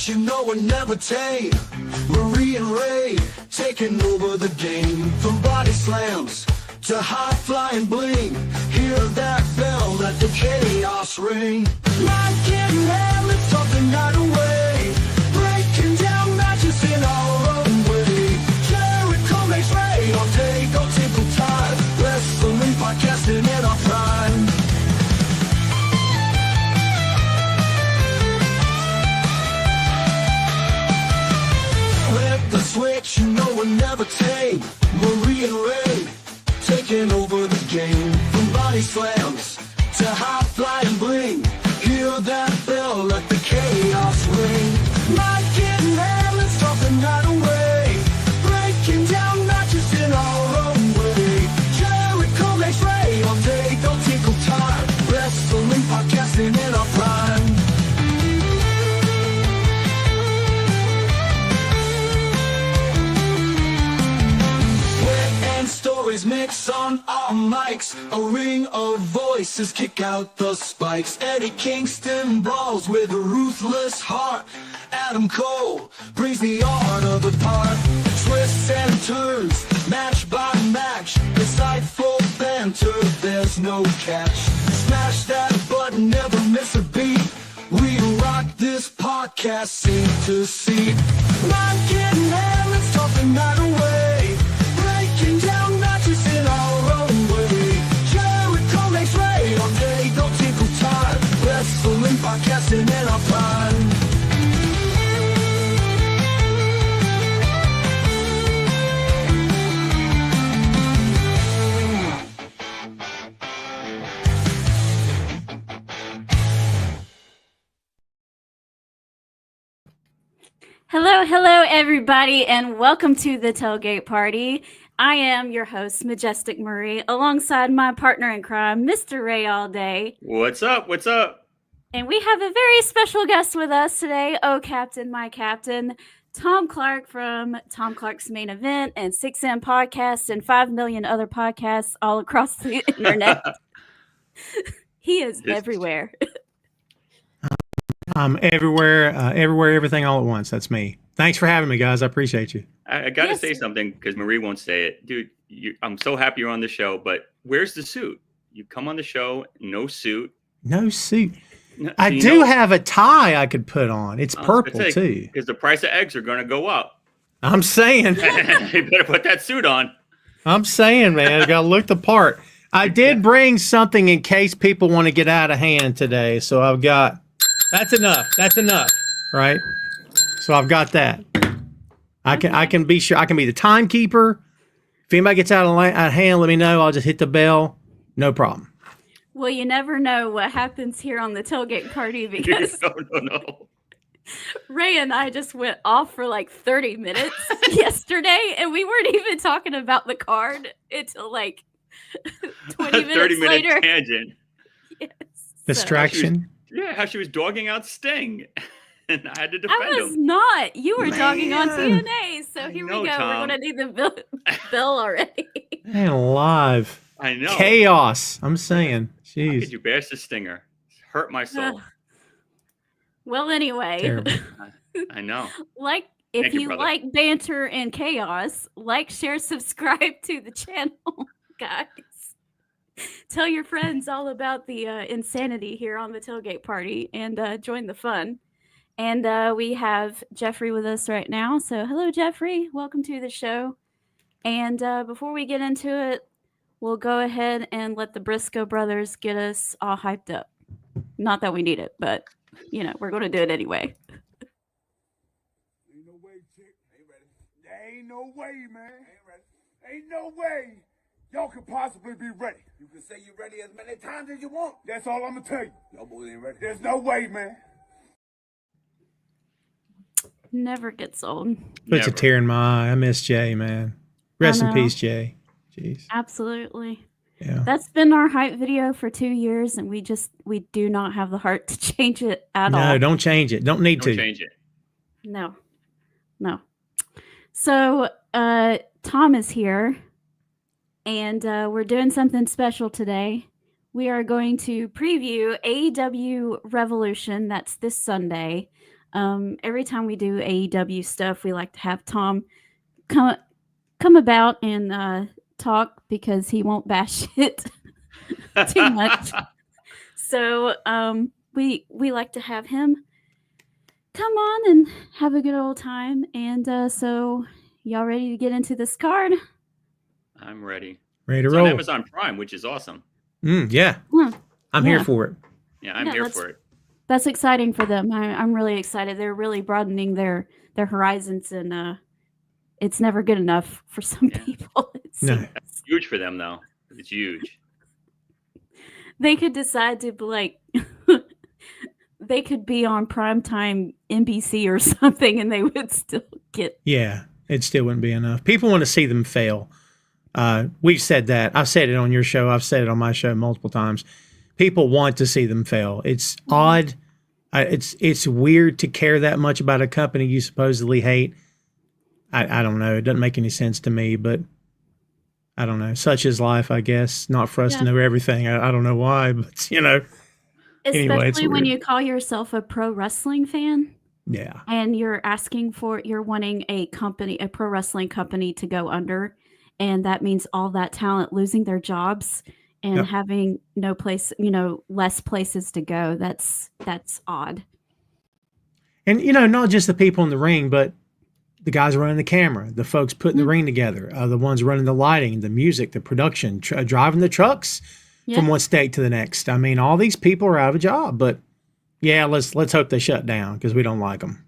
switch, you know we're never tame. Marie and Ray taking over the game. From body slams to high-flying bling. Hear that bell, let the chaos ring. Not getting hell, let's talk the night away. Breaking down matches in our own way. Jericho makes Ray all day, go tinkle time. Wrestling podcasting in our prime. Flip the switch, you know we're never tame. Marie and Ray taking over the game. From body slams to high-flying bling. Hear that bell, let the chaos ring. Not getting there, let's talk the night away. Breaking down matches in our own way. Jericho makes Ray all day, don't tinkle time. Wrestling podcasting in our prime. Stories mix on our mics. A ring of voices kick out the spikes. Eddie Kingston brawls with a ruthless heart. Adam Cole brings the art of the part. Twists and turns, match by match. Insightful banter, there's no catch. Smash that button, never miss a beat. We rock this podcast, seem to see. Not getting there, let's talk the night away. Breaking down matches in our own way. Jericho makes Ray all day, don't tinkle time. Wrestling podcasting in our prime. Hello, everybody, and welcome to the Tailgate Party. I am your host, Majestic Marie, alongside my partner in crime, Mr. Ray All Day. What's up? What's up? And we have a very special guest with us today. Oh, Captain, my Captain, Tom Clark from Tom Clark's Main Event and 6M Podcast and 5 million other podcasts all across the internet. He is everywhere. I'm everywhere, everything all at once. That's me. Thanks for having me, guys. I appreciate you. I got to say something because Marie won't say it. Dude, I'm so happy you're on the show, but where's the suit? You come on the show, no suit. No suit. I do have a tie I could put on. It's purple, too. Because the price of eggs are going to go up. I'm saying. You better put that suit on. I'm saying, man. I got to look the part. I did bring something in case people want to get out of hand today. So I've got... That's enough. That's enough, right? So I've got that. I can be sure. I can be the timekeeper. If anybody gets out of hand, let me know. I'll just hit the bell. No problem. Well, you never know what happens here on the Tailgate Party because no. Ray and I just went off for like 30 minutes yesterday, and we weren't even talking about the card until like 20 minutes 30-minute later. Tangent. Yes. Distraction. How she was dogging out Sting, and I had to defend him. I was not. You were dogging on TNA, so here we go. Tom. We're going to need the bill already. Man, live. I know. Chaos. I'm saying. Jeez. How could you bash the Stinger? Hurt my soul. Well, anyway. Terrible. I know. If you like banter and chaos, like, share, subscribe to the channel, guys. Tell your friends all about the insanity here on the Tailgate Party and join the fun. And we have Jeffrey with us right now. So hello, Jeffrey. Welcome to the show. And before we get into it, we'll go ahead and let the Briscoe brothers get us all hyped up. Not that we need it, but, we're going to do it anyway. Ain't no way, chick. Ain't ready. There ain't no way, man. Ain't ready. Ain't no way. Y'all could possibly be ready. You can say you're ready as many times as you want. That's all I'm going to tell you. Y'all boys ain't ready. There's no way, man. Never gets old. Puts a tear in my eye. I miss Jay, man. Rest in peace, Jay. Jeez. Absolutely. Yeah. That's been our hype video for 2 years, and we do not have the heart to change it at all. No, don't change it. Don't need to. Change it. No. So, Tom is here. And we're doing something special today. We are going to preview AEW Revolution. That's this Sunday. Every time we do AEW stuff, we like to have Tom come about and talk because he won't bash it too much. So we like to have him come on and have a good old time. And so y'all ready to get into this card? I'm ready. Ready to It's roll. on Amazon Prime, which is awesome. Yeah. I'm here for it. Yeah, I'm here for it. That's exciting for them. I'm really excited. They're really broadening their horizons, and it's never good enough for some people. No. That's huge for them, though. It's huge. They could decide to like they could be on primetime NBC or something, and they would still get. Yeah, it still wouldn't be enough. People want to see them fail. We've said that. I've said it on your show. I've said it on my show multiple times. People want to see them fail. It's odd. It's weird to care that much about a company you supposedly hate. I don't know. It doesn't make any sense to me, but I don't know. Such is life, I guess. Not for us to know everything. I don't know why, but Especially when you call yourself a pro wrestling fan. Yeah. And you're wanting a pro wrestling company to go under. And that means all that talent losing their jobs and having no place, less places to go. That's odd. And, not just the people in the ring, but the guys running the camera, the folks putting the ring together, the ones running the lighting, the music, the production, driving the trucks from one state to the next. I mean, all these people are out of a job, but let's hope they shut down because we don't like them.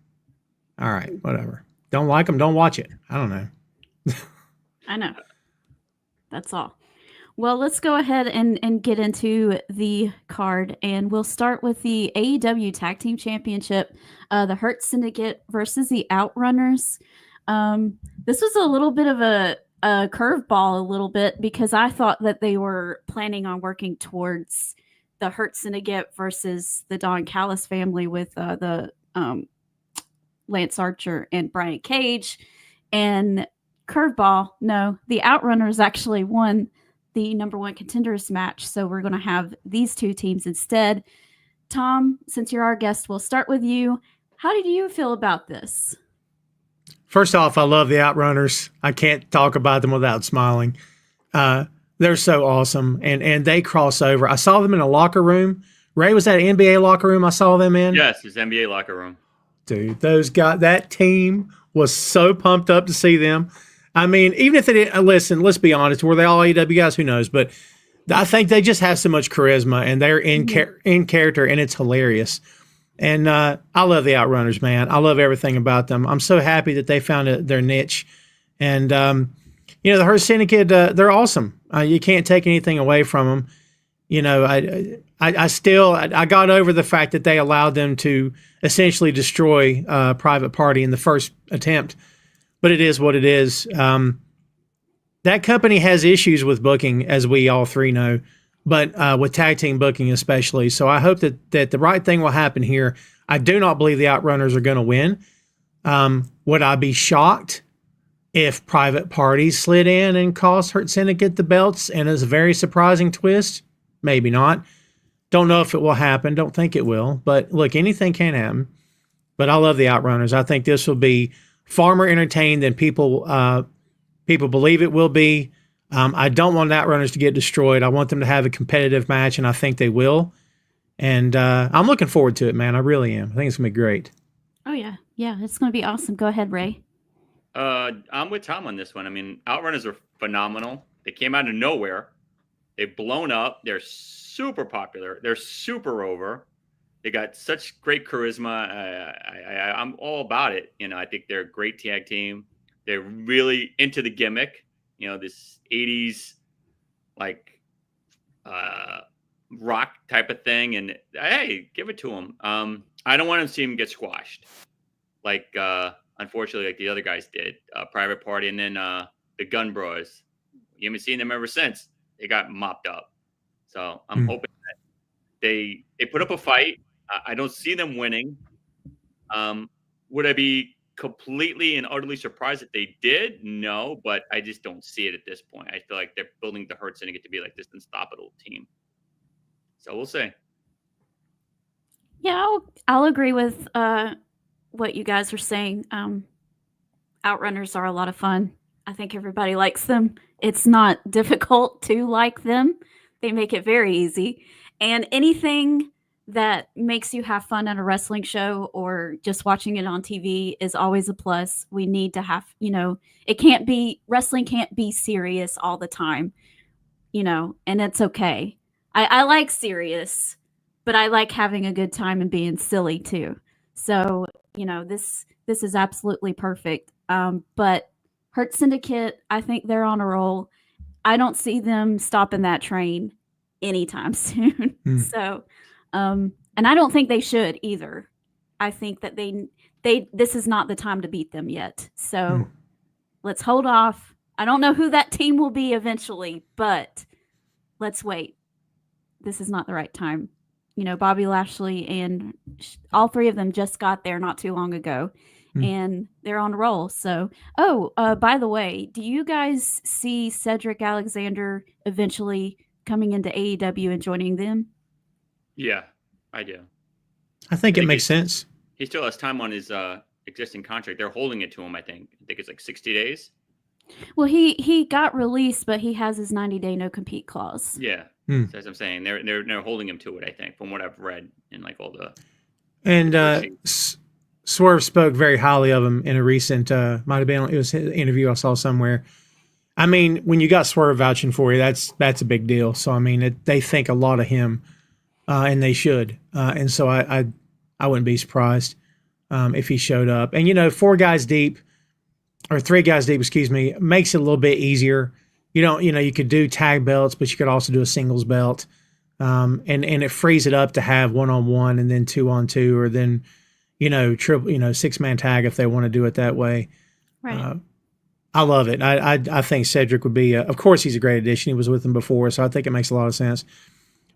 All right, whatever. Don't like them, don't watch it. I don't know. I know. That's all. Well, let's go ahead and get into the card, and we'll start with the AEW Tag Team Championship, the Hurt Syndicate versus the Outrunners. This was a little bit of a curveball, because I thought that they were planning on working towards the Hurt Syndicate versus the Don Callis family with the Lance Archer and Brian Cage. And curveball, no, the Outrunners actually won the number one contenders match. So we're going to have these two teams instead. Tom, since you're our guest, we'll start with you. How did you feel about this? First off, I love the Outrunners. I can't talk about them without smiling. They're so awesome, and they cross over. I saw them in a locker room. Ray, was that an NBA locker room I saw them in? Yes, it's NBA locker room. Dude, those guys, that team was so pumped up to see them. I mean, even if they didn't, listen, let's be honest, were they all AEW guys? Who knows? But I think they just have so much charisma, and they're in character, and it's hilarious. And I love the Outrunners, man. I love everything about them. I'm so happy that they found their niche. And, the Hurt Syndicate, they're awesome. You can't take anything away from them. I got over the fact that they allowed them to essentially destroy Private Party in the first attempt. But it is what it is. That company has issues with booking, as we all three know, but with tag team booking especially. So I hope that the right thing will happen here. I do not believe the Outrunners are going to win. Would I be shocked if Private Party slid in and cost Hurt Syndicate the belts and it's a very surprising twist? Maybe not. Don't know if it will happen. Don't think it will. But look, anything can happen. But I love the Outrunners. I think this will be far more entertaining than people believe it will be. I don't want the Outrunners to get destroyed. I want them to have a competitive match, and I think they will. And I'm looking forward to it, man. I really am. I think it's going to be great. Oh, yeah. Yeah, it's going to be awesome. Go ahead, Ray. I'm with Tom on this one. I mean, Outrunners are phenomenal. They came out of nowhere. They've blown up. They're super popular. They're super over. They got such great charisma. I'm all about it. I think they're a great tag team. They're really into the gimmick. This 80s rock type of thing. And hey, give it to them. I don't want to see them get squashed. Unfortunately, like the other guys did, Private Party, and then the Gun Bros. You haven't seen them ever since. They got mopped up. So I'm hoping that they put up a fight. I don't see them winning. Would I be completely and utterly surprised if they did? No, but I just don't see it at this point. I feel like they're building the Hurt Syndicate to be like this unstoppable team. So we'll see. Yeah, I'll agree with what you guys were saying. Outrunners are a lot of fun. I think everybody likes them. It's not difficult to like them. They make it very easy. And anything that makes you have fun at a wrestling show or just watching it on TV is always a plus. We need to have, wrestling can't be serious all the time, and it's okay. I like serious, but I like having a good time and being silly too. So, this is absolutely perfect. But Hurt Syndicate, I think they're on a roll. I don't see them stopping that train anytime soon. So, and I don't think they should either. I think that this is not the time to beat them yet. So let's hold off. I don't know who that team will be eventually, but let's wait. This is not the right time. Bobby Lashley and all three of them just got there not too long ago, and they're on a roll. So, by the way, do you guys see Cedric Alexander eventually coming into AEW and joining them? Yeah, I do. I think it makes sense. He still has time on his existing contract. They're holding it to him, I think. I think it's like 60 days. Well, he got released, but he has his 90-day no-compete clause. Yeah, that's what I'm saying. They're holding him to it, I think, from what I've read in like all the. And Swerve spoke very highly of him in a recent, might have been, it was an interview I saw somewhere. I mean, when you got Swerve vouching for you, that's a big deal. So I mean, they think a lot of him, and they should. And so I wouldn't be surprised if he showed up. And 4 guys deep. Or 3 guys deep, excuse me, makes it a little bit easier. You could do tag belts, but you could also do a singles belt. And it frees it up to have 1-on-1 and then 2-on-2, or then, triple, 6-man tag if they want to do it that way. Right. I love it. I think Cedric would be, of course, he's a great addition. He was with them before, so I think it makes a lot of sense.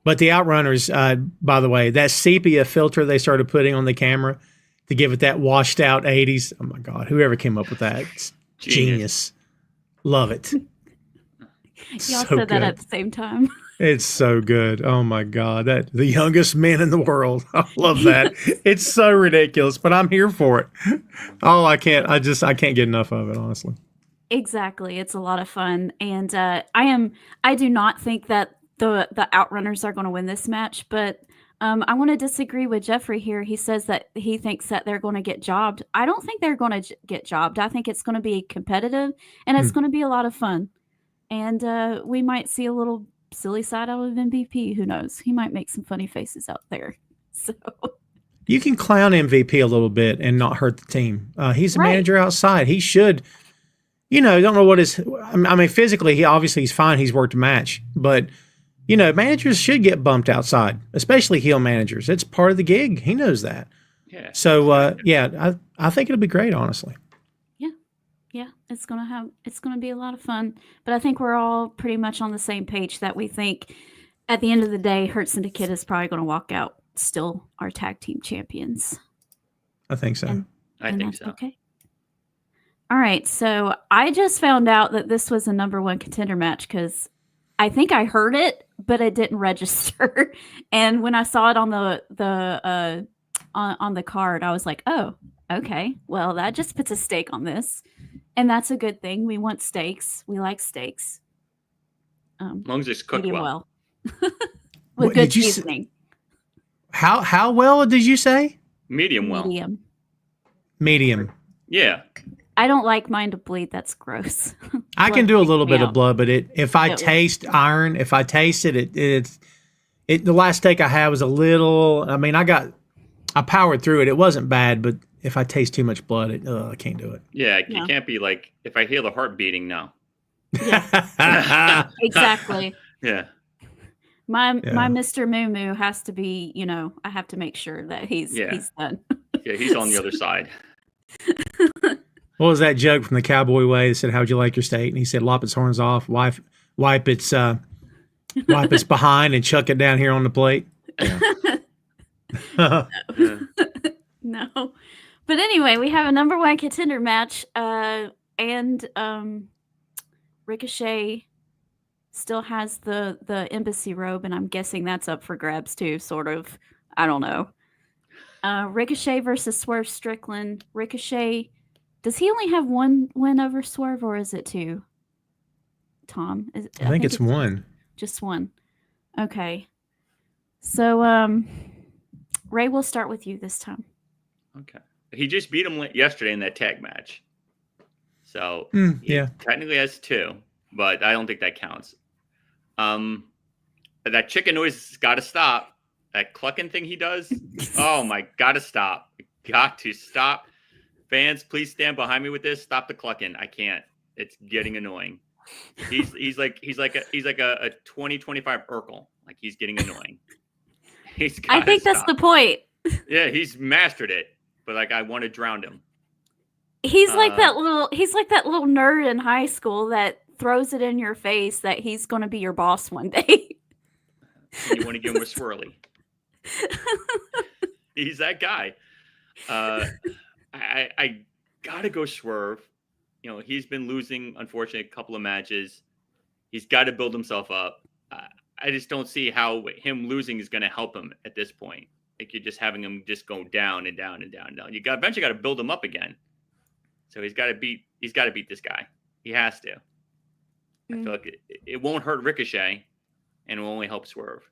But the Outrunners, by the way, that sepia filter they started putting on the camera to give it that washed out 80s. Oh my God, whoever came up with that, it's genius. Love it. Y'all said that at the same time. It's so good. Oh my God, the youngest man in the world. I love that. It's so ridiculous, but I'm here for it. Oh, I can't get enough of it, honestly. Exactly. It's a lot of fun. And I do not think that the Outrunners are going to win this match, but I want to disagree with Jeffrey here. He says that he thinks that they're going to get jobbed. I don't think they're going to get jobbed. I think it's going to be competitive, and it's going to be a lot of fun. And we might see a little silly side out of MVP. Who knows? He might make some funny faces out there. So you can clown MVP a little bit and not hurt the team. He's a manager outside. He should, don't know what his. I mean, physically, he's fine. He's worked a match, but. Managers should get bumped outside, especially heel managers. It's part of the gig. He knows that. Yeah. So, I think it'll be great, honestly. Yeah. It's going to be a lot of fun. But I think we're all pretty much on the same page that we think at the end of the day, Hurt Syndicate is probably going to walk out still our tag team champions. I think so. I think so. Okay. All right. So I just found out that this was a number 1 contender match because I think I heard it, but it didn't register. And when I saw it on the card, I was like, "Oh, okay. Well, that just puts a stake on this, and that's a good thing. We want steaks. We like steaks. As long as it's cooked well. With good seasoning. How well did you say? Medium well. Medium. Yeah. I don't like mine to bleed. That's gross. I can do a little bit of blood, but if I taste iron, if I taste it, the last steak I had was a little. I mean, I powered through it. It wasn't bad, but if I taste too much blood, I can't do it. Yeah, you can't be like, if I hear the heart beating, no. Yeah. Exactly. Yeah. My Mr. Moo Moo has to be, I have to make sure that he's done. Yeah, he's on the other side. What was that joke from the Cowboy Way that said, "How'd you like your steak?" And he said, "Lop its horns off, wipe its behind, and chuck it down here on the plate." Yeah. No. But anyway, we have a number 1 contender match, and Ricochet still has the embassy robe, and I'm guessing that's up for grabs too, sort of. I don't know. Ricochet versus Swerve Strickland. Ricochet, does he only have one win over Swerve, or is it two? Tom, I think it's one. Just one. Okay. So, Ray, we'll start with you this time. Okay. He just beat him yesterday in that tag match. So yeah, technically has two, but I don't think that counts. That chicken noise has got to stop. That clucking thing he does. Oh my, got to stop. Got to stop. Fans, please stand behind me with this. Stop the clucking. I can't. It's getting annoying. He's like a 2025 Urkel. Like he's getting annoying. I think that's the point. Yeah, he's mastered it. But like I want to drown him. He's like that little nerd in high school that throws it in your face that he's going to be your boss one day. You want to give him a swirly. He's that guy. I gotta go Swerve. You know, he's been losing, unfortunately, a couple of matches. He's got to build himself up. I just don't see how him losing is going to help him at this point. Like you're just having him just go down and down and down and down. You eventually got to build him up again. So he's got to beat this guy. He has to. I feel like it won't hurt Ricochet, and it will only help Swerve.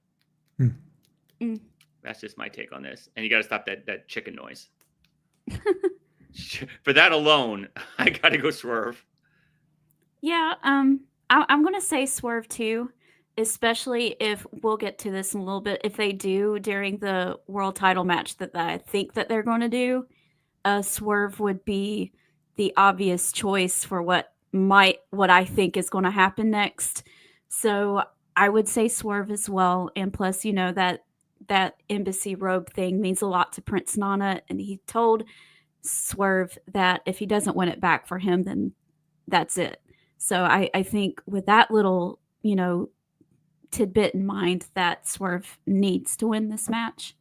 That's just my take on this. And you got to stop that chicken noise. For that alone, I got to go Swerve. Yeah, I'm going to say Swerve too, especially if we'll get to this in a little bit. If they do during the world title match that I think that they're going to do, Swerve would be the obvious choice for what I think is going to happen next. So I would say Swerve as well. And plus, you know, that embassy robe thing means a lot to Prince Nana. And he told Swerve that if he doesn't win it back for him, then that's it. So I think with that little, you know, tidbit in mind, that Swerve needs to win this match.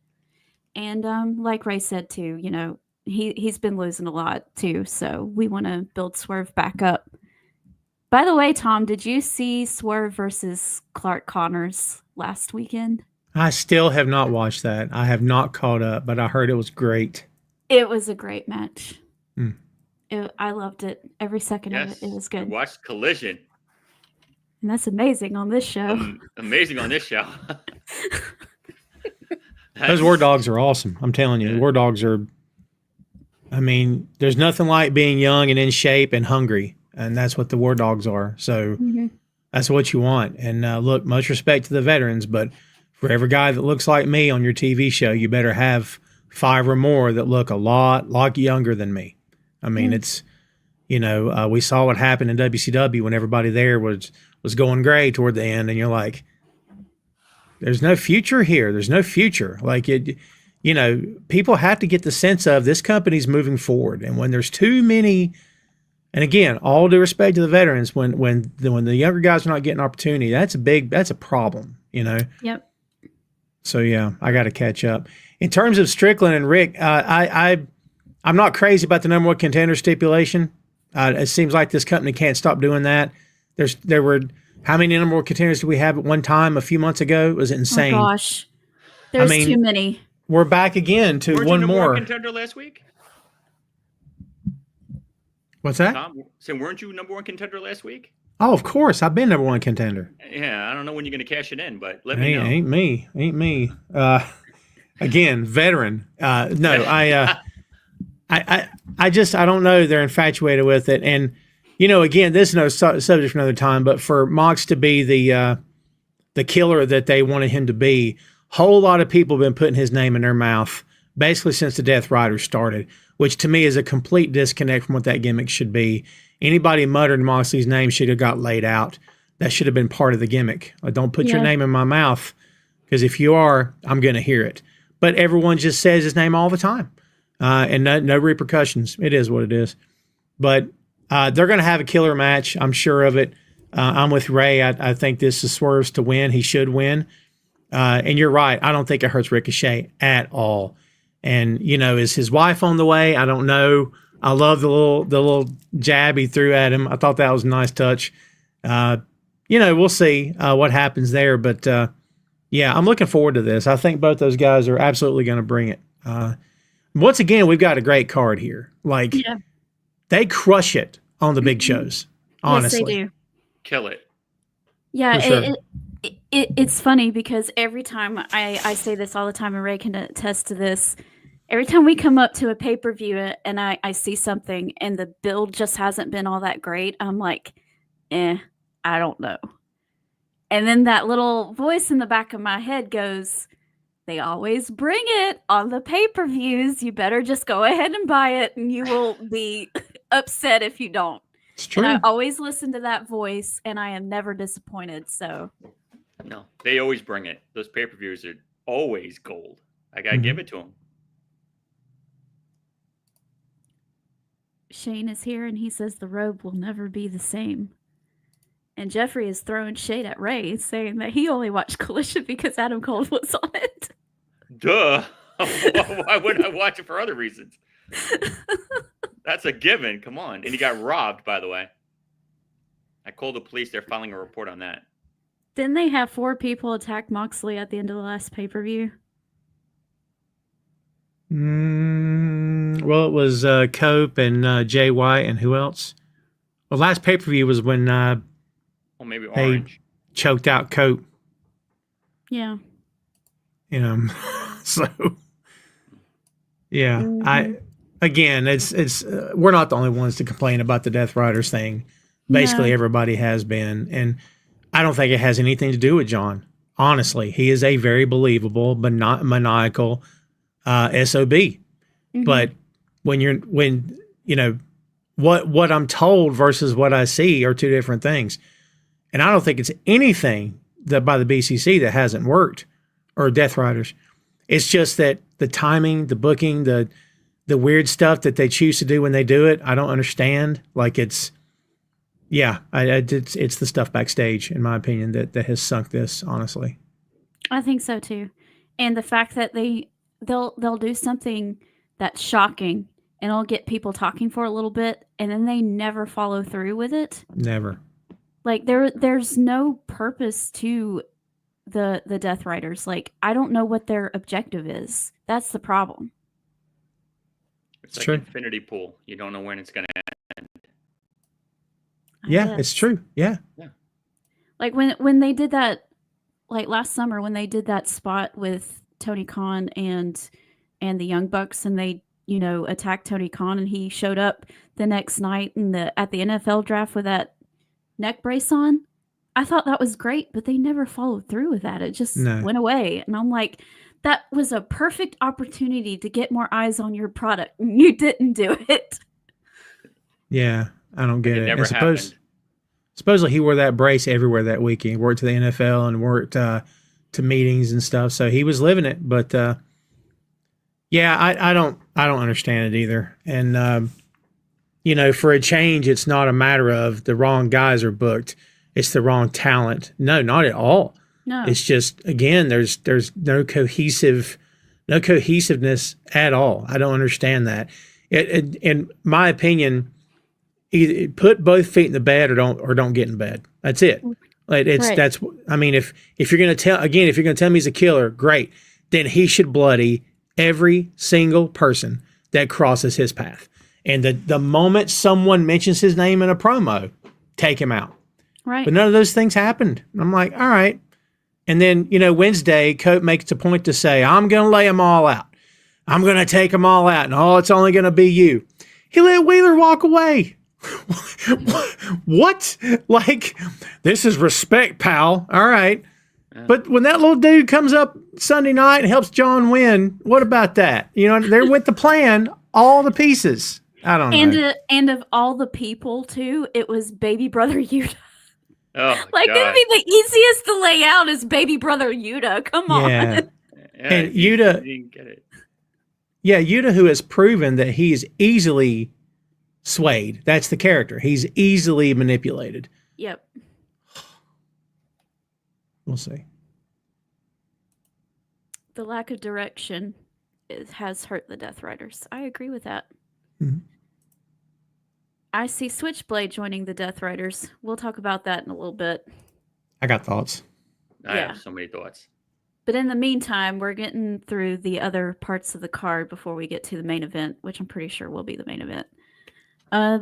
And like Ray said too, you know, he's been losing a lot too, so we want to build Swerve back up. By the way, Tom, did you see Swerve versus Clark Connors last weekend? I still have not watched that. I have not caught up, but I heard it was great. It was a great match. I loved it. Every second of it. It was good. We watched Collision. And that's amazing on this show. Amazing on this show. Those War Dogs are awesome. I'm telling you, War Dogs are, I mean, there's nothing like being young and in shape and hungry. And that's what the War Dogs are. So that's what you want. And look, much respect to the veterans, but for every guy that looks like me on your TV show, you better have 5 or more that look a lot younger than me. I mean, it's, you know, we saw what happened in WCW when everybody there was going gray toward the end. And you're like, there's no future here. There's no future. Like it, you know, people have to get the sense of this company's moving forward. And when there's too many, and again, all due respect to the veterans, when the younger guys are not getting opportunity, that's a problem, you know? Yep. So yeah, I got to catch up. In terms of Strickland and Rick, I'm not crazy about the number one contender stipulation. It seems like this company can't stop doing that. There were, how many number one contenders did we have at one time a few months ago? It was insane. Oh gosh, there's too many. We're back again to one more. Weren't you number one contender last week? What's that? Tom, so weren't you number one contender last week? Oh, of course. I've been number one contender. Yeah, I don't know when you're going to cash it in, but let me know. Ain't me. Again, veteran. No, I don't know. They're infatuated with it. And, you know, again, this is no subject for another time, but for Mox to be the killer that they wanted him to be, whole lot of people have been putting his name in their mouth basically since the Death Riders started, which to me is a complete disconnect from what that gimmick should be. Anybody muttering Moxley's name should have got laid out. That should have been part of the gimmick. Don't put your name in my mouth, because if you are, I'm going to hear it. But everyone just says his name all the time, and no repercussions. It is what it is. But they're going to have a killer match. I'm sure of it. I'm with Ray. I think this is Swerve's to win. He should win. And you're right. I don't think it hurts Ricochet at all. And, you know, is his wife on the way? I don't know. I love the little jab he threw at him. I thought that was a nice touch. You know, we'll see what happens there. But, yeah, I'm looking forward to this. I think both those guys are absolutely going to bring it. once again, we've got a great card here. Like, they crush it on the big shows. Honestly, yes, they do. Kill it. Yeah, For sure. it's funny because every time I say this all the time, and Ray can attest to this. Every time we come up to a pay-per-view and I see something and the build just hasn't been all that great, I'm like, I don't know. And then that little voice in the back of my head goes, they always bring it on the pay-per-views. You better just go ahead and buy it and you will be upset if you don't. It's true. And I always listen to that voice and I am never disappointed. So No, they always bring it. Those pay-per-views are always gold. I got to give it to them. Shane is here and he says the robe will never be the same. And Jeffrey is throwing shade at Ray, saying that he only watched Collision because Adam Cole was on it. Duh. Why wouldn't I watch it for other reasons? That's a given. Come on. And he got robbed, by the way. I called the police. They're filing a report on that. Didn't they have 4 people attack Moxley at the end of the last pay-per-view? Well, it was Cope and Jay White and who else? Well, last pay-per-view was when Well, maybe Orange. choked out Cope. Yeah. You know, so yeah. It's we're not the only ones to complain about the Death Riders thing. Basically, everybody has been, and I don't think it has anything to do with John. Honestly, he is a very believable but not maniacal SOB. But when you know what I'm told versus what I see are two different things. And I don't think it's anything that by the BCC that hasn't worked or Death Riders. It's just that the timing, the booking, the weird stuff that they choose to do when they do it, I don't understand. Like it's the stuff backstage, in my opinion, that has sunk this, honestly. I think so too. And the fact that they'll do something that's shocking and it'll get people talking for a little bit and then they never follow through with it. Never. Like there's no purpose to the Death Riders. Like I don't know what their objective is. That's the problem. It's like true. infinity pool. You don't know when it's going to end. Yeah, it's true. Yeah. Like when they did that, like last summer when they did that spot with Tony Khan and the Young Bucks, and they attacked Tony Khan, and he showed up the next night at the NFL draft with that neck brace on. I thought that was great, but they never followed through with that. It just went away, and I'm like, that was a perfect opportunity to get more eyes on your product. You didn't do it. Yeah, I don't get it. Never happened. Supposedly he wore that brace everywhere that weekend. He worked to the NFL and worked to meetings and stuff. So he was living it. But I don't understand it either. And for a change, it's not a matter of the wrong guys are booked. It's the wrong talent. No, not at all. No. It's just, again, there's no cohesiveness at all. I don't understand that. In my opinion, either put both feet in the bed or don't get in bed. That's it. Like that's. I mean, if you're gonna tell me he's a killer, great. Then he should bloody every single person that crosses his path. And the moment someone mentions his name in a promo, take him out. Right. But none of those things happened. And I'm like, all right. And then Wednesday, Cope makes a point to say, I'm gonna lay them all out. I'm gonna take them all out, and it's only gonna be you. He let Wheeler walk away. What? Like, this is respect, pal. All right. But when that little dude comes up Sunday night and helps John win, what about that? There went the plan, all the pieces. I don't know. And of all the people, too, it was baby brother Yuta. Oh, like, it'd be the easiest to lay out is baby brother Yuta. Come on. Yeah. And Yuta, didn't get it. Yeah, Yuta, who has proven that he is easily swayed. That's the character. He's easily manipulated. Yep. We'll see. The lack of direction has hurt the Death Riders. I agree with that. Mm-hmm. I see Switchblade joining the Death Riders. We'll talk about that in a little bit. I got thoughts. I have so many thoughts. But in the meantime, we're getting through the other parts of the card before we get to the main event, which I'm pretty sure will be the main event.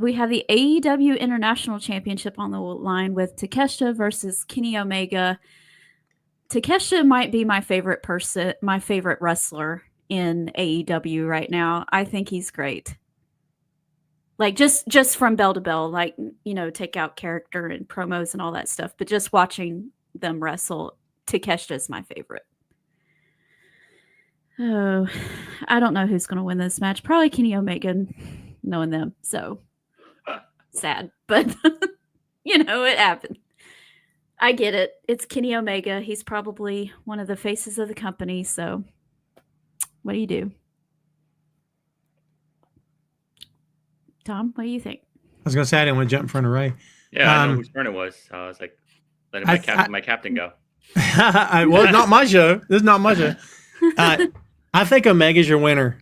We have the AEW International Championship on the line with Takeshita versus Kenny Omega. Takeshita might be my favorite wrestler in AEW right now. I think he's great. Like just from bell to bell, like, take out character and promos and all that stuff. But just watching them wrestle, Takeshita is my favorite. Oh, I don't know who's going to win this match. Probably Kenny Omega, knowing them. So sad, but it happened. I get it. It's Kenny Omega. He's probably one of the faces of the company. So what do you do? Tom, what do you think? I was going to say I didn't want to jump in front of Ray. Yeah, I know whose turn it was. So I was like, letting my captain go. Well, it's not my show. This is not my show. I think Omega's your winner.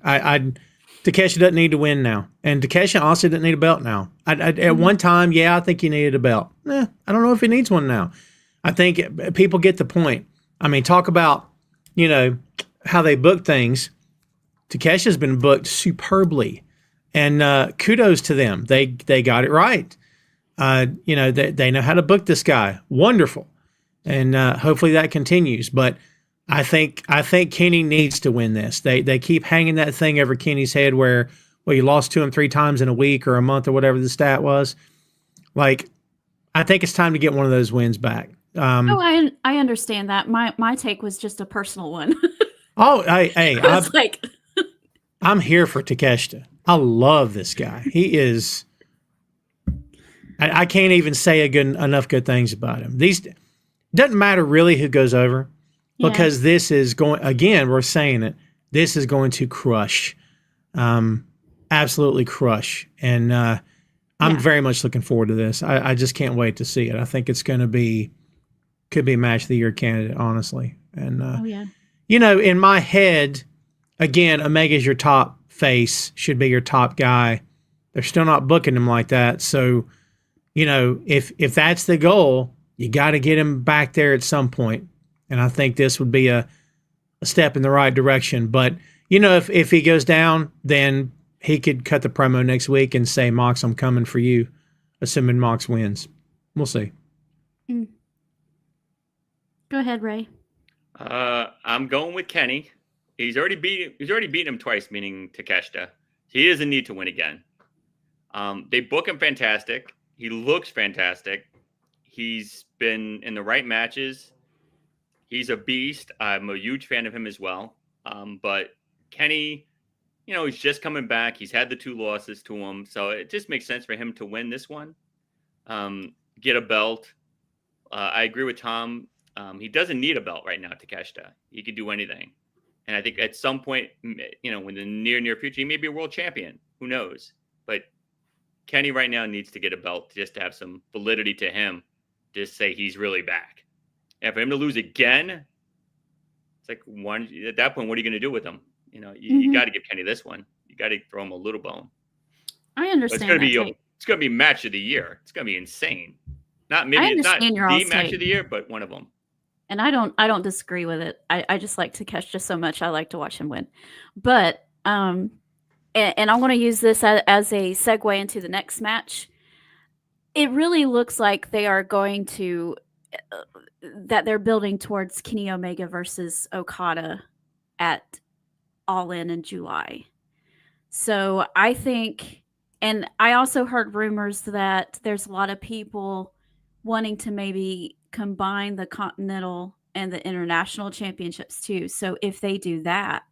Takeshi doesn't need to win now, and Takeshi also doesn't need a belt now. At one time, I think he needed a belt. I don't know if he needs one now. I think people get the point. I mean, talk about how they book things. Takeshi's been booked superbly, and kudos to them. They got it right. They know how to book this guy. Wonderful, and hopefully that continues. But I think Kenny needs to win this. They keep hanging that thing over Kenny's head where, you lost to him 3 times in a week or a month or whatever the stat was. Like, I think it's time to get one of those wins back. I understand that. My take was just a personal one. I'm here for Takeshita. I love this guy. He is. I can't even say enough good things about him. Doesn't matter really who goes over. Because this is going, again, we're saying it, this is going to crush, absolutely crush. And I'm very much looking forward to this. I just can't wait to see it. I think it's going to could be a match of the year candidate, honestly. And, in my head, again, Omega's your top face, should be your top guy. They're still not booking him like that. So, if that's the goal, you got to get him back there at some point. And I think this would be a step in the right direction. But, if he goes down, then he could cut the promo next week and say, Mox, I'm coming for you, assuming Mox wins. We'll see. Go ahead, Ray. I'm going with Kenny. He's already beaten him twice, meaning Takeshita. He doesn't need to win again. They book him fantastic. He looks fantastic. He's been in the right matches. He's a beast. I'm a huge fan of him as well. But Kenny, he's just coming back. He's had the 2 losses to him. So it just makes sense for him to win this one. Get a belt. I agree with Tom. He doesn't need a belt right now, Takeshita. He can do anything. And I think at some point, in the near future, he may be a world champion. Who knows? But Kenny right now needs to get a belt just to have some validity to him. Just say he's really back. And for him to lose again, it's like at that point, what are you going to do with him? You got to give Kenny this one. You got to throw him a little bone. I understand. But it's going to be match of the year. It's going to be insane. It's not the match of the year, but one of them. And I don't disagree with it. I just like Takeshita so much. I like to watch him win. But and I want to use this as a segue into the next match. It really looks like they are going to that they're building towards Kenny Omega versus Okada at All In July. So I think, and I also heard rumors that there's a lot of people wanting to maybe combine the Continental and the International Championships too. So if they do that,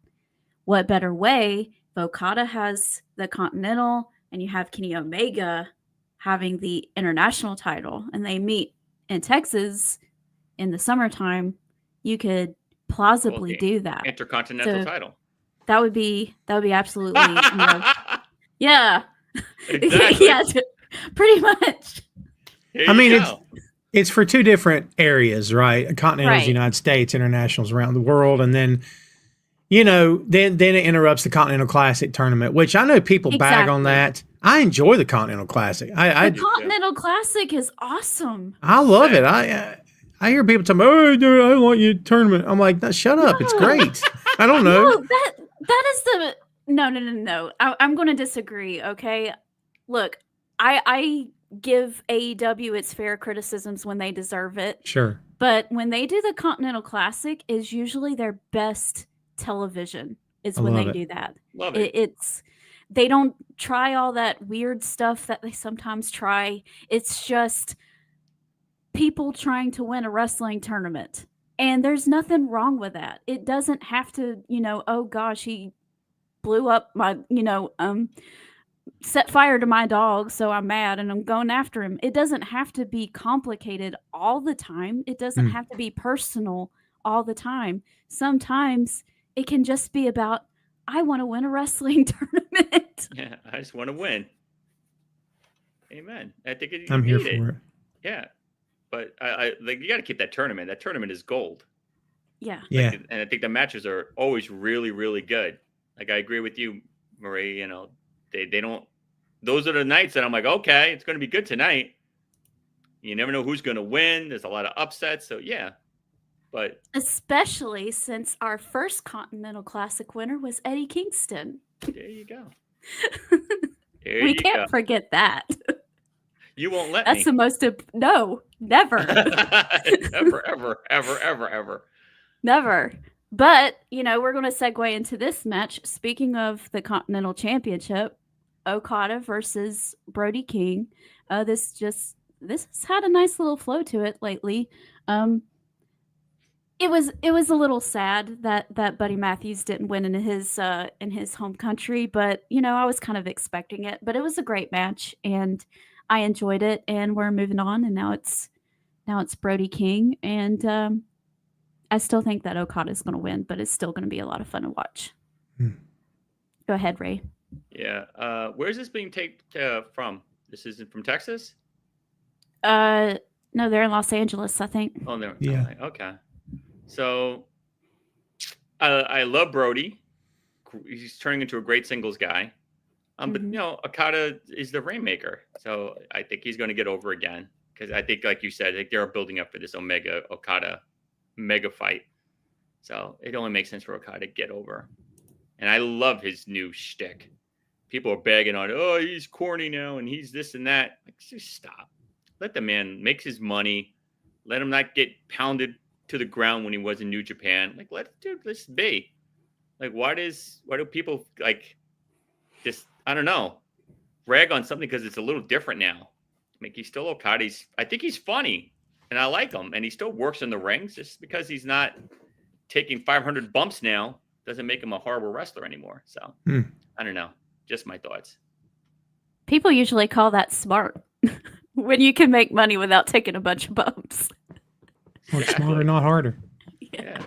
what better way? If Okada has the Continental and you have Kenny Omega having the International title and they meet in Texas in the summertime, you could plausibly do that. Intercontinental title. That would be absolutely, yeah. Exactly. Yeah, pretty much. It's for 2 different areas, right? Continental's Right. United States, International's around the world, and then then it interrupts the Continental Classic tournament, which I know people bag on that. I enjoy the Continental Classic. The Continental Classic is awesome. I love it. I hear people tell me, "Oh, dude, I don't want you tournament." I'm like, "Shut up! It's great." I don't know. No, that is the no. I'm going to disagree. Okay, look, I give AEW its fair criticisms when they deserve it. Sure. But when they do the Continental Classic, is usually their best television. Is when they do that. Love it. They don't try all that weird stuff that they sometimes try. It's just people trying to win a wrestling tournament. And there's nothing wrong with that. It doesn't have to, oh gosh, he blew up my, set fire to my dog, so I'm mad and I'm going after him. It doesn't have to be complicated all the time. It doesn't have to be personal all the time. Sometimes it can just be about, I want to win a wrestling tournament. Yeah, I just want to win. Amen. I think I'm here for it. Yeah. But I like, you got to keep that tournament. That tournament is gold. Yeah. Yeah. And I think the matches are always really, really good. Like, I agree with you, Marie. They don't. Those are the nights that I'm like, okay, it's going to be good tonight. You never know who's going to win. There's a lot of upsets. So yeah. But especially since our first Continental Classic winner was Eddie Kingston. There you go. We can't forget that. You won't let That's me. the most. No, never. ever. Never. But, we're going to segue into this match. Speaking of the Continental Championship, Okada versus Brody King. This has had a nice little flow to it lately. It was a little sad that Buddy Matthews didn't win in his home country, but I was kind of expecting it. But it was a great match, and I enjoyed it. And we're moving on, and now it's Brody King, and I still think that Okada is going to win, but it's still going to be a lot of fun to watch. Go ahead, Ray. Yeah. Where's this being taped from? This isn't from Texas? No, they're in Los Angeles, I think. Oh, no. Yeah. Okay. So I love Brody. He's turning into a great singles guy. But Okada is the Rainmaker, so I think he's going to get over again, because I think, like you said, I think they're building up for this Omega Okada mega fight. So it only makes sense for Okada to get over. And I love his new shtick. People are bagging on, oh, he's corny now and he's this and that. Like, just stop. Let the man make his money. Let him not get pounded to the ground when he was in New Japan. Like, let's be. Like, why do people like just, I don't know, rag on something because it's a little different now? Like, he's still Okada. I think he's funny. And I like him, and he still works in the rings. Just because he's not taking 500 bumps now doesn't make him a horrible wrestler anymore. So I don't know. Just my thoughts. People usually call that smart when you can make money without taking a bunch of bumps. Work smarter, not harder. Yeah.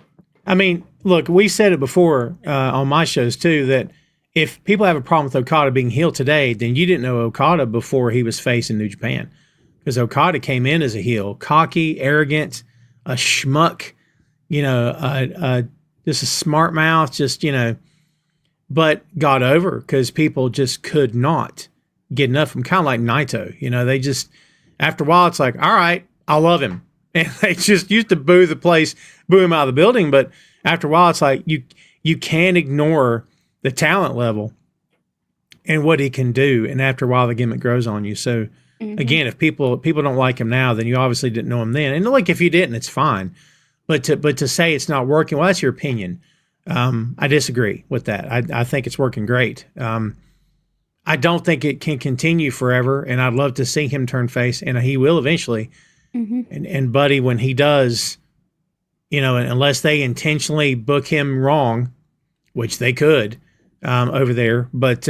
I mean, look, we said it before on my shows too, that if people have a problem with Okada being heel today, then you didn't know Okada before he was facing New Japan. Because Okada came in as a heel, cocky, arrogant, a schmuck, just a smart mouth, but got over because people just could not get enough of him. Kind of like Naito, they just, after a while, it's like, all right, I love him. And they just used to boo him out of the building. But after a while, it's like you can't ignore the talent level and what he can do. And after a while, the gimmick grows on you. So, again, if people don't like him now, then you obviously didn't know him then. And like, if you didn't, it's fine. But to say it's not working, well, that's your opinion. I disagree with that. I think it's working great. I don't think it can continue forever, and I'd love to see him turn face, and he will eventually. And Buddy, when he does, unless they intentionally book him wrong, which they could over there, but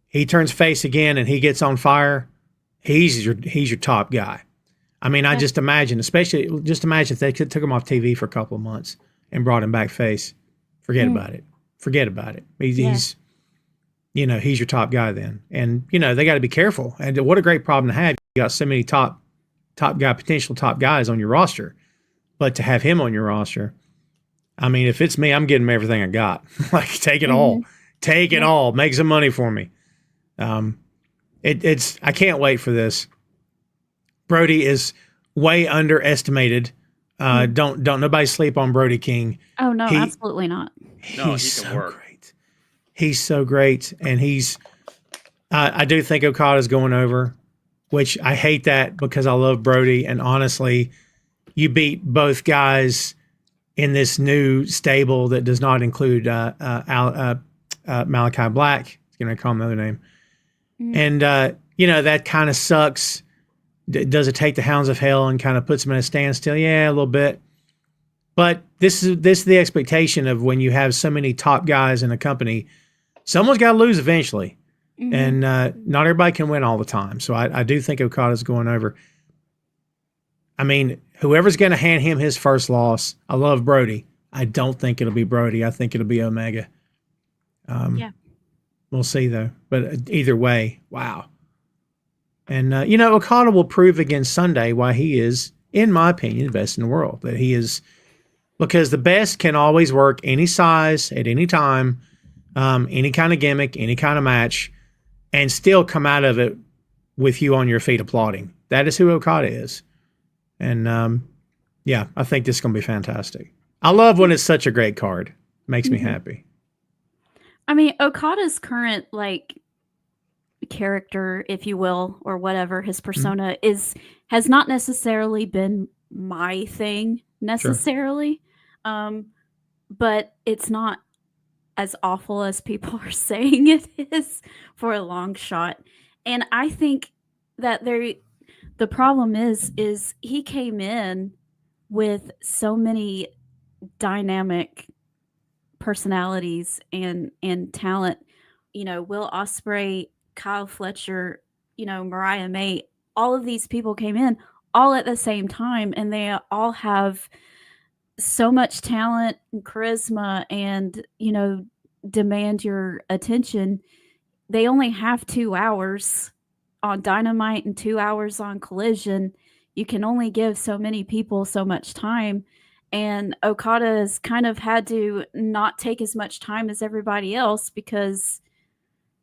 he turns face again and he gets on fire. He's your top guy. I mean, I just imagine, if they took him off TV for a couple of months and brought him back face. Forget about it. He's your top guy then. And, they got to be careful. And what a great problem to have. You got so many potential top guys on your roster. But to have him on your roster, I mean, if it's me, I'm getting him everything I got. Like, take it all. Take it all. Make some money for me. I can't wait for this. Brody is way underestimated. Don't nobody sleep on Brody King. Oh no, He- absolutely not. No, He's he can so work. great. He's so great, and he's. I do think Okada's going over, which I hate that because I love Brody, and honestly, you beat both guys in this new stable that does not include Malachi Black. He's going to call him another name, and that kind of sucks. Does it take the Hounds of Hell and kind of puts them in a standstill? Yeah, a little bit. But this is the expectation of when you have so many top guys in a company. Someone's got to lose eventually, and not everybody can win all the time. So I do think Okada's going over. I mean, whoever's going to hand him his first loss, I love Brody. I don't think it'll be Brody. I think it'll be Omega. Yeah. We'll see, though. But either way, wow. And, Okada will prove again Sunday why he is, in my opinion, the best in the world. That he is, because the best can always work any size, at any time, any kind of gimmick, any kind of match, and still come out of it with you on your feet applauding. That is who Okada is. And, I think this is going to be fantastic. I love when it's such a great card. Makes me happy. I mean, Okada's current, character, if you will, or whatever, his persona has not necessarily been my thing necessarily. But it's not as awful as people are saying it is for a long shot. And I think that the problem is he came in with so many dynamic personalities and talent. Will Ospreay, Kyle Fletcher, Mariah May, all of these people came in all at the same time, and they all have so much talent and charisma and, demand your attention. They only have 2 hours on Dynamite and 2 hours on Collision. You can only give so many people so much time. And Okada has kind of had to not take as much time as everybody else because,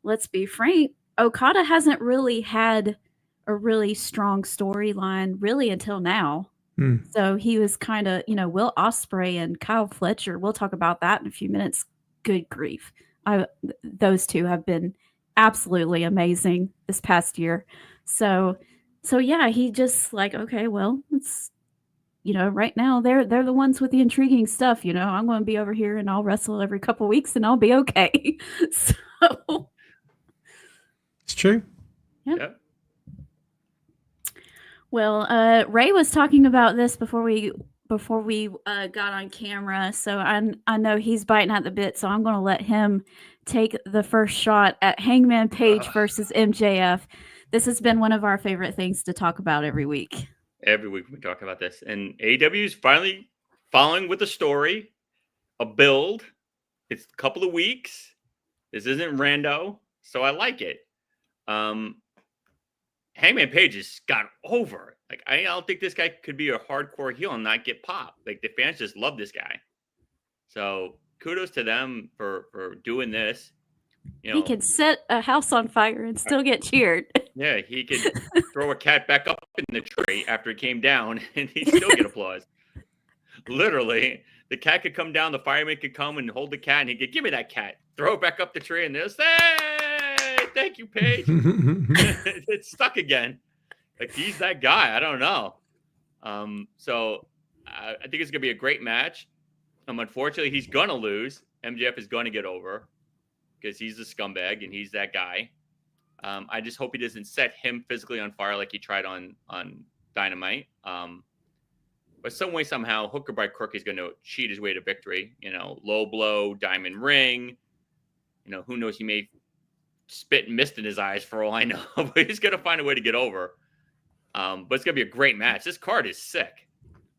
let's be frank, Okada hasn't really had a really strong storyline really until now. So he was kind of, Will Ospreay and Kyle Fletcher. We'll talk about that in a few minutes. Good grief. Those two have been absolutely amazing this past year. So yeah, he just okay, well, it's, right now they're the ones with the intriguing stuff. I'm going to be over here and I'll wrestle every couple weeks and I'll be okay. So It's true. Yep. Well, Ray was talking about this before we got on camera, so I know he's biting at the bit. So I'm going to let him take the first shot at Hangman Page versus MJF. This has been one of our favorite things to talk about every week. Every week we talk about this, and AEW is finally following with a story, a build. It's a couple of weeks. This isn't rando, so I like it. Hangman Page has got over. I don't think this guy could be a hardcore heel and not get popped. The fans just love this guy. So kudos to them for doing this. He could set a house on fire and still get cheered. Yeah, he could throw a cat back up in the tree after it came down and he'd still get applause. Literally, the cat could come down, the fireman could come and hold the cat, and he could give me that cat, throw it back up the tree, and they'll say, "Hey, thank you, Paige." It's stuck again. He's that guy. I don't know. So I think it's gonna be a great match. Unfortunately, he's gonna lose. MJF is gonna get over because he's a scumbag and he's that guy. I just hope he doesn't set him physically on fire like he tried on Dynamite. But some way, somehow, hook or by crook, he's going to cheat his way to victory. Low blow, diamond ring. Who knows? He may spit mist in his eyes for all I know. But he's going to find a way to get over. But it's going to be a great match. This card is sick.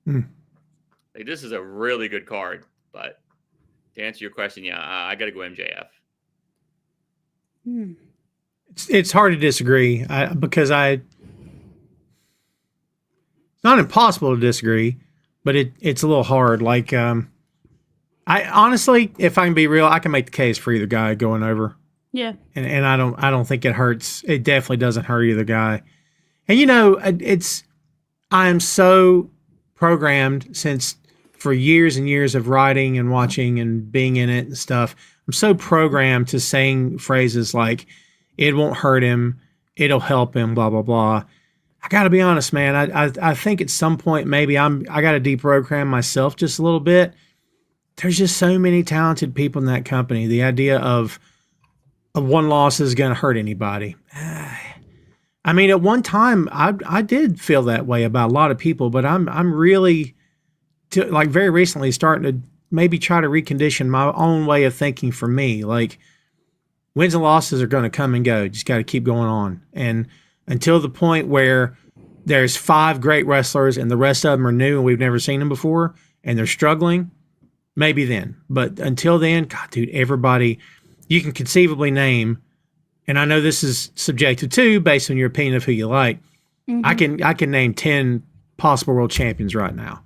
This is a really good card. But to answer your question, yeah, I got to go MJF. It's hard to disagree because it's not impossible to disagree, but it's a little hard. I honestly, if I can be real, I can make the case for either guy going over. Yeah. And I don't think it hurts. It definitely doesn't hurt either guy. And I am so programmed for years and years of writing and watching and being in it and stuff. I'm so programmed to saying phrases like, it won't hurt him, it'll help him, blah, blah, blah. I got to be honest, man. I think at some point maybe I got to deprogram myself just a little bit. There's just so many talented people in that company. The idea of one loss is going to hurt anybody. I mean, at one time I did feel that way about a lot of people, but I'm really like very recently starting to maybe try to recondition my own way of thinking for me. Like, wins and losses are going to come and go. Just got to keep going on. And until the point where there's 5 great wrestlers and the rest of them are new and we've never seen them before and they're struggling, maybe then. But until then, God, dude, everybody you can conceivably name, and I know this is subjective too, based on your opinion of who you like. Mm-hmm. I can name 10 possible world champions right now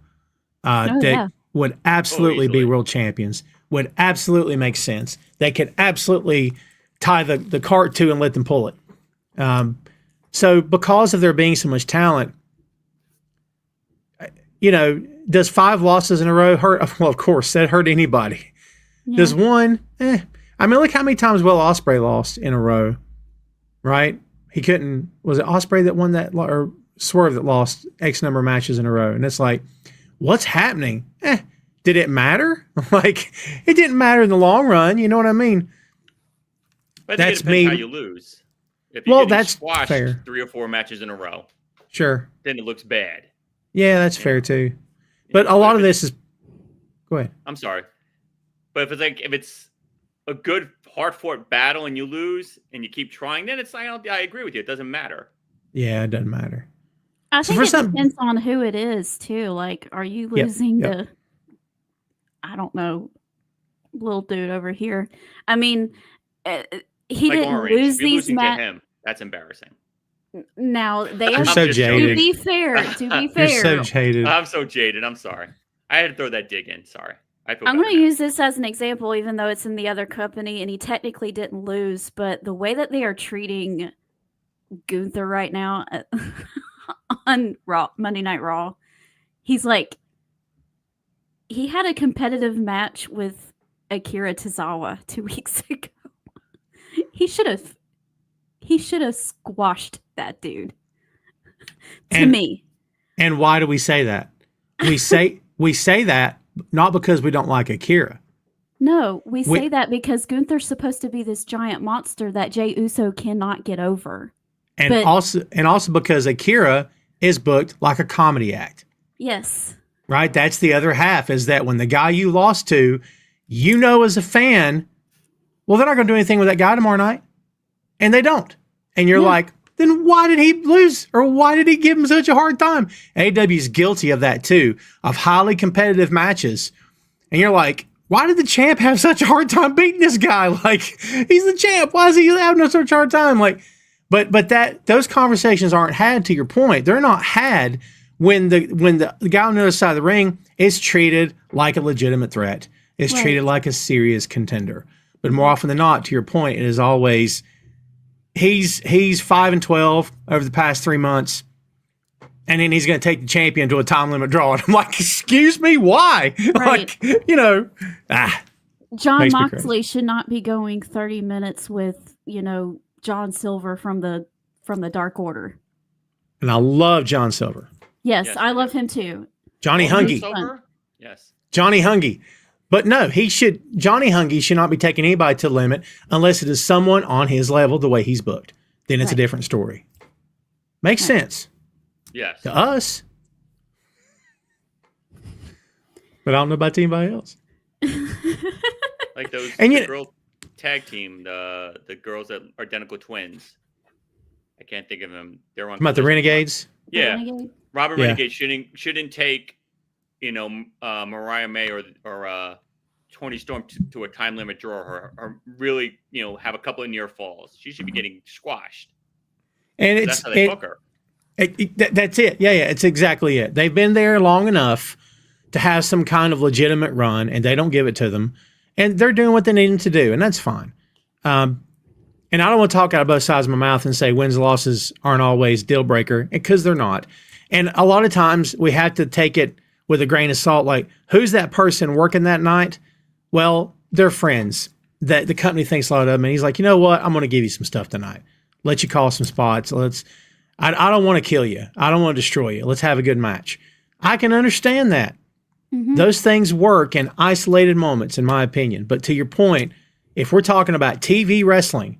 that would absolutely be world champions, would absolutely make sense. They could absolutely tie the cart to and let them pull it. So because of there being so much talent, does 5 losses in a row hurt? Well, of course, that hurt anybody. Yeah. Does one? I mean, look how many times Will Ospreay lost in a row, right? He couldn't. Was it Ospreay that won that, or Swerve that lost X number of matches in a row? And it's like, what's happening? Did it matter? Like, it didn't matter in the long run. You know what I mean? But that's me. How you lose. If you that's fair. 3 or 4 matches in a row, sure, then it looks bad. Yeah, that's fair too. But a lot of this is. Go ahead. I'm sorry, but if it's a good hard-fought battle and you lose and you keep trying, then it's I agree with you. It doesn't matter. Yeah, it doesn't matter. I think it depends on who it is too. Like, are you losing to, I don't know, little dude over here? I mean, he like didn't Orange. Lose these matches. That's embarrassing. Now they are so jaded. To be fair, you're so jaded. I'm so jaded. I'm sorry. I had to throw that dig in. Sorry. I'm going to use this as an example, even though it's in the other company, and he technically didn't lose. But the way that they are treating Gunther right now on Monday Night Raw, he's like, he had a competitive match with Akira Tozawa 2 weeks ago. He should have squashed that dude. To me. And why do we say that? We say that not because we don't like Akira. No, we say that because Gunther's supposed to be this giant monster that Jey Uso cannot get over. And also because Akira is booked like a comedy act. Yes. Right? That's the other half, is that when the guy you lost to, as a fan, well, they're not going to do anything with that guy tomorrow night. And they don't. And you're like, then why did he lose? Or why did he give him such a hard time? AEW is guilty of that too, of highly competitive matches. And you're like, why did the champ have such a hard time beating this guy? Like, he's the champ. Why is he having such a hard time? Like, but those conversations aren't had, to your point. They're not had when the guy on the other side of the ring is treated like a legitimate threat. Is treated like a serious contender. But more often than not, to your point, it is always he's 5-12 over the past 3 months, and then he's going to take the champion to a time limit draw. And I'm like, excuse me, why? Right. Like, John Moxley should not be going 30 minutes with John Silver from the Dark Order. And I love John Silver. Yes, I love him too. Johnny Hungy. Yes. Johnny Hungy. But no, Johnny Hungy should not be taking anybody to the limit unless it is someone on his level, the way he's booked. Then it's a different story. Makes sense. Yes. To us. But I don't know about anybody else. Like the girl tag team, the girls that are identical twins. I can't think of them. They're on about the Renegades? Yeah. Robert Renegade shouldn't take Mariah May or Tony Storm to a time limit draw or really, have a couple of near falls. She should be getting squashed. And that's how they book her. That's it. Yeah. It's exactly it. They've been there long enough to have some kind of legitimate run, and they don't give it to them. And they're doing what they need to do, and that's fine. And I don't want to talk out of both sides of my mouth and say wins and losses aren't always deal breaker, because they're not. And a lot of times we have to take it with a grain of salt. Like, who's that person working that night? Well, they're friends that the company thinks a lot of them. And he's like, you know what? I'm going to give you some stuff tonight. Let you call some spots. I don't want to kill you. I don't want to destroy you. Let's have a good match. I can understand that. Mm-hmm. Those things work in isolated moments, in my opinion. But to your point, if we're talking about TV wrestling,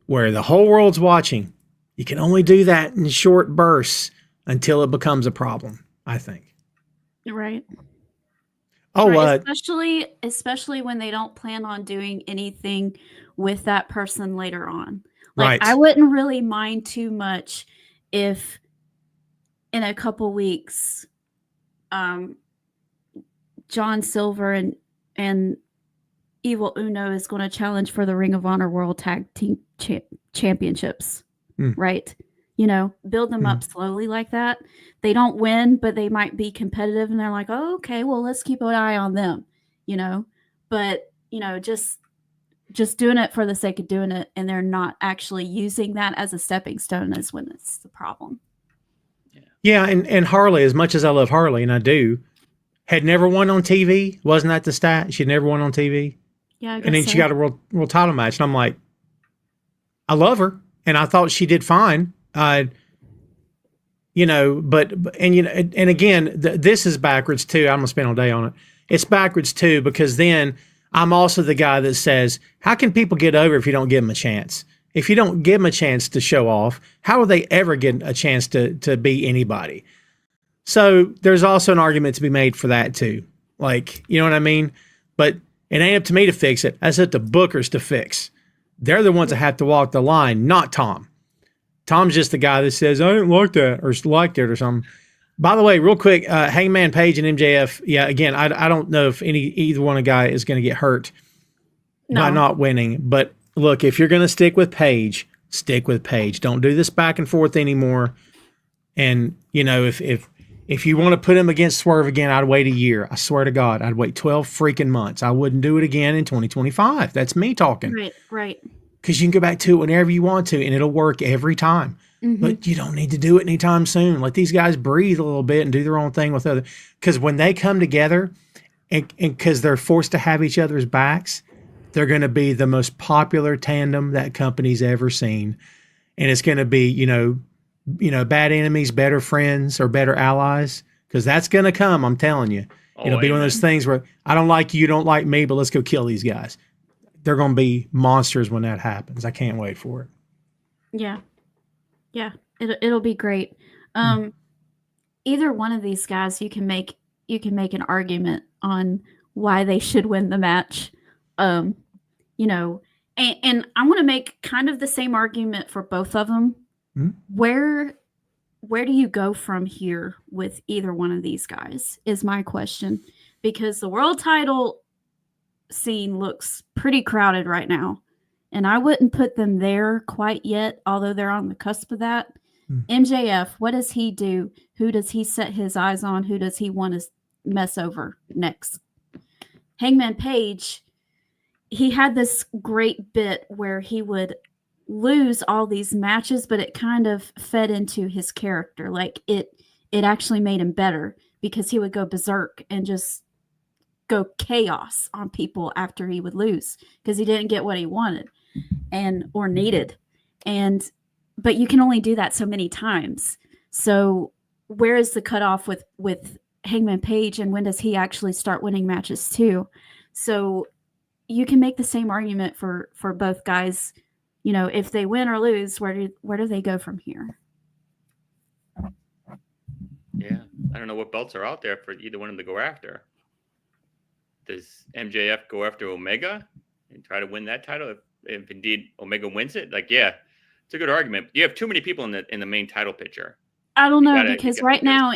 where the whole world's watching, you can only do that in short bursts until it becomes a problem, I think. Right. Oh, right. Especially when they don't plan on doing anything with that person later on. Like, right. I wouldn't really mind too much if in a couple weeks, John Silver and Evil Uno is going to challenge for the Ring of Honor World Tag Team Championships, right? You know, build them up slowly like that. They don't win, but they might be competitive, and they're like, oh, okay, well, let's keep an eye on them, you know? But, you know, just doing it for the sake of doing it, and they're not actually using that as a stepping stone is when it's the problem. Yeah, and Harley, as much as I love Harley, and I do, had never won on TV. Wasn't that the stat? She'd never won on TV. Yeah, I guess and then so. she got a world title match, and I'm like, I love her, and I thought she did fine. You know, and again, this is backwards too. I'm gonna spend all day on it. It's backwards too, because then I'm also the guy that says, how can people get over if you don't give them a chance? If you don't give them a chance to show off, how will they ever get a chance to be anybody? So there's also an argument to be made for that too. Like, you know what I mean? But it ain't up to me to fix it. That's up to bookers to fix. They're the ones that have to walk the line, not Tom. Tom's just the guy that says, I didn't like that or liked it or something. By the way, real quick, Hangman Page and MJF, yeah, again, I don't know if either one of the guy is going to get hurt by not winning. But look, if you're going to stick with Page, stick with Page. Don't do this back and forth anymore. And, you know, if you want to put him against Swerve again, I'd wait a year. I swear to God, I'd wait 12 freaking months. I wouldn't do it again in 2025. That's me talking. Right. Because you can go back to it whenever you want to, and it'll work every time. Mm-hmm. But you don't need to do it anytime soon. Let these guys breathe a little bit and do their own thing with other. Because when they come together, and because they're forced to have each other's backs, they're going to be the most popular tandem that company's ever seen. And it's going to be, you know, bad enemies, better friends, or better allies. Because that's going to come, I'm telling you. It'll be one of those things where I don't like you don't like me, but let's go kill these guys. They're going to be monsters when that happens. I can't wait for it. Yeah, it'll be great. Either one of these guys, you can make an argument on why they should win the match. You know, and I want to make kind of the same argument for both of them. Where do you go from here with either one of these guys is my question, because the world title scene looks pretty crowded right now, and I wouldn't put them there quite yet, although they're on the cusp of that. MJF, what does he do? Who does he set his eyes on? Who does he want to mess over next? Hangman Page, he had this great bit where he would lose all these matches, but it kind of fed into his character. Like it actually made him better, because he would go berserk and just go chaos on people after he would lose, because he didn't get what he wanted or needed. But you can only do that so many times. So where is the cutoff with Hangman Page, and when does he actually start winning matches too? So you can make the same argument for both guys. You know, if they win or lose, where do they go from here? Yeah, I don't know what belts are out there for either one of them to go after. Does MJF go after Omega and try to win that title if indeed Omega wins it? Like, yeah, it's a good argument. You have too many people in the main title picture. I don't know, because right now,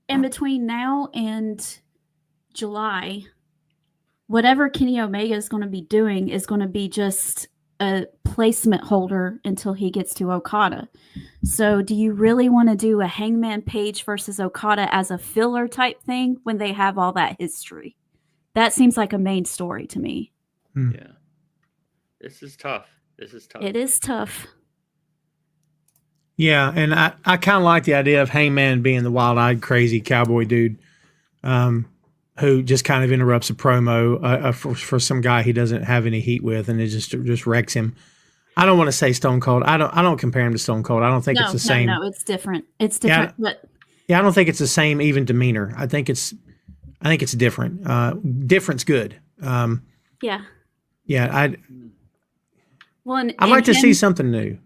in between now and July, whatever Kenny Omega is going to be doing is going to be just a placement holder until he gets to Okada. So do you really want to do a Hangman Page versus Okada as a filler type thing when they have all that history? That seems like a main story to me. Yeah. This is tough. It is tough. Yeah, and I kind of like the idea of Hangman being the wild-eyed, crazy cowboy dude, who just kind of interrupts a promo for some guy he doesn't have any heat with, and it just wrecks him. I don't want to say Stone Cold. I don't compare him to Stone Cold. I don't think it's the same. No, it's different. It's different, but I don't think it's the same even demeanor. I think it's different. Different's good. yeah. I'd Well, like to see something new.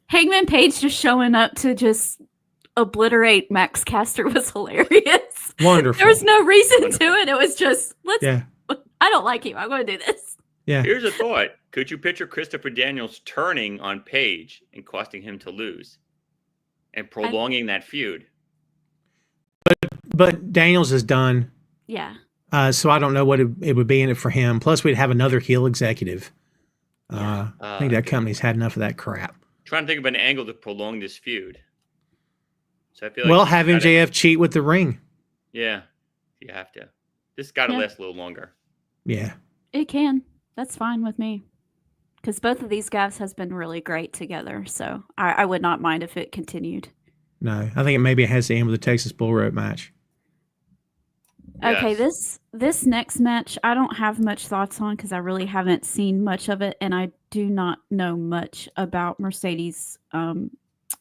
Hangman Page just showing up to just obliterate Max Caster was hilarious. Wonderful. There was no reason to it. It was just Yeah. I don't like you. I'm going to do this. Yeah. Here's a thought. Could you picture Christopher Daniels turning on Page and costing him to lose and prolonging that feud? But Daniels is done. Yeah. So I don't know what it would be in it for him. Plus, we'd have another heel executive. I think that company's had enough of that crap. Trying to think of an angle to prolong this feud. So I feel like have MJF cheat with the ring. Yeah, you have to. This got to last a little longer. Yeah, it can. That's fine with me. Because both of these guys has been really great together. So I would not mind if it continued. No, I think it has to end with a Texas Bull Rope match. Okay, Yes. this next match I don't have much thoughts on because I really haven't seen much of it, and I do not know much about Mercedes'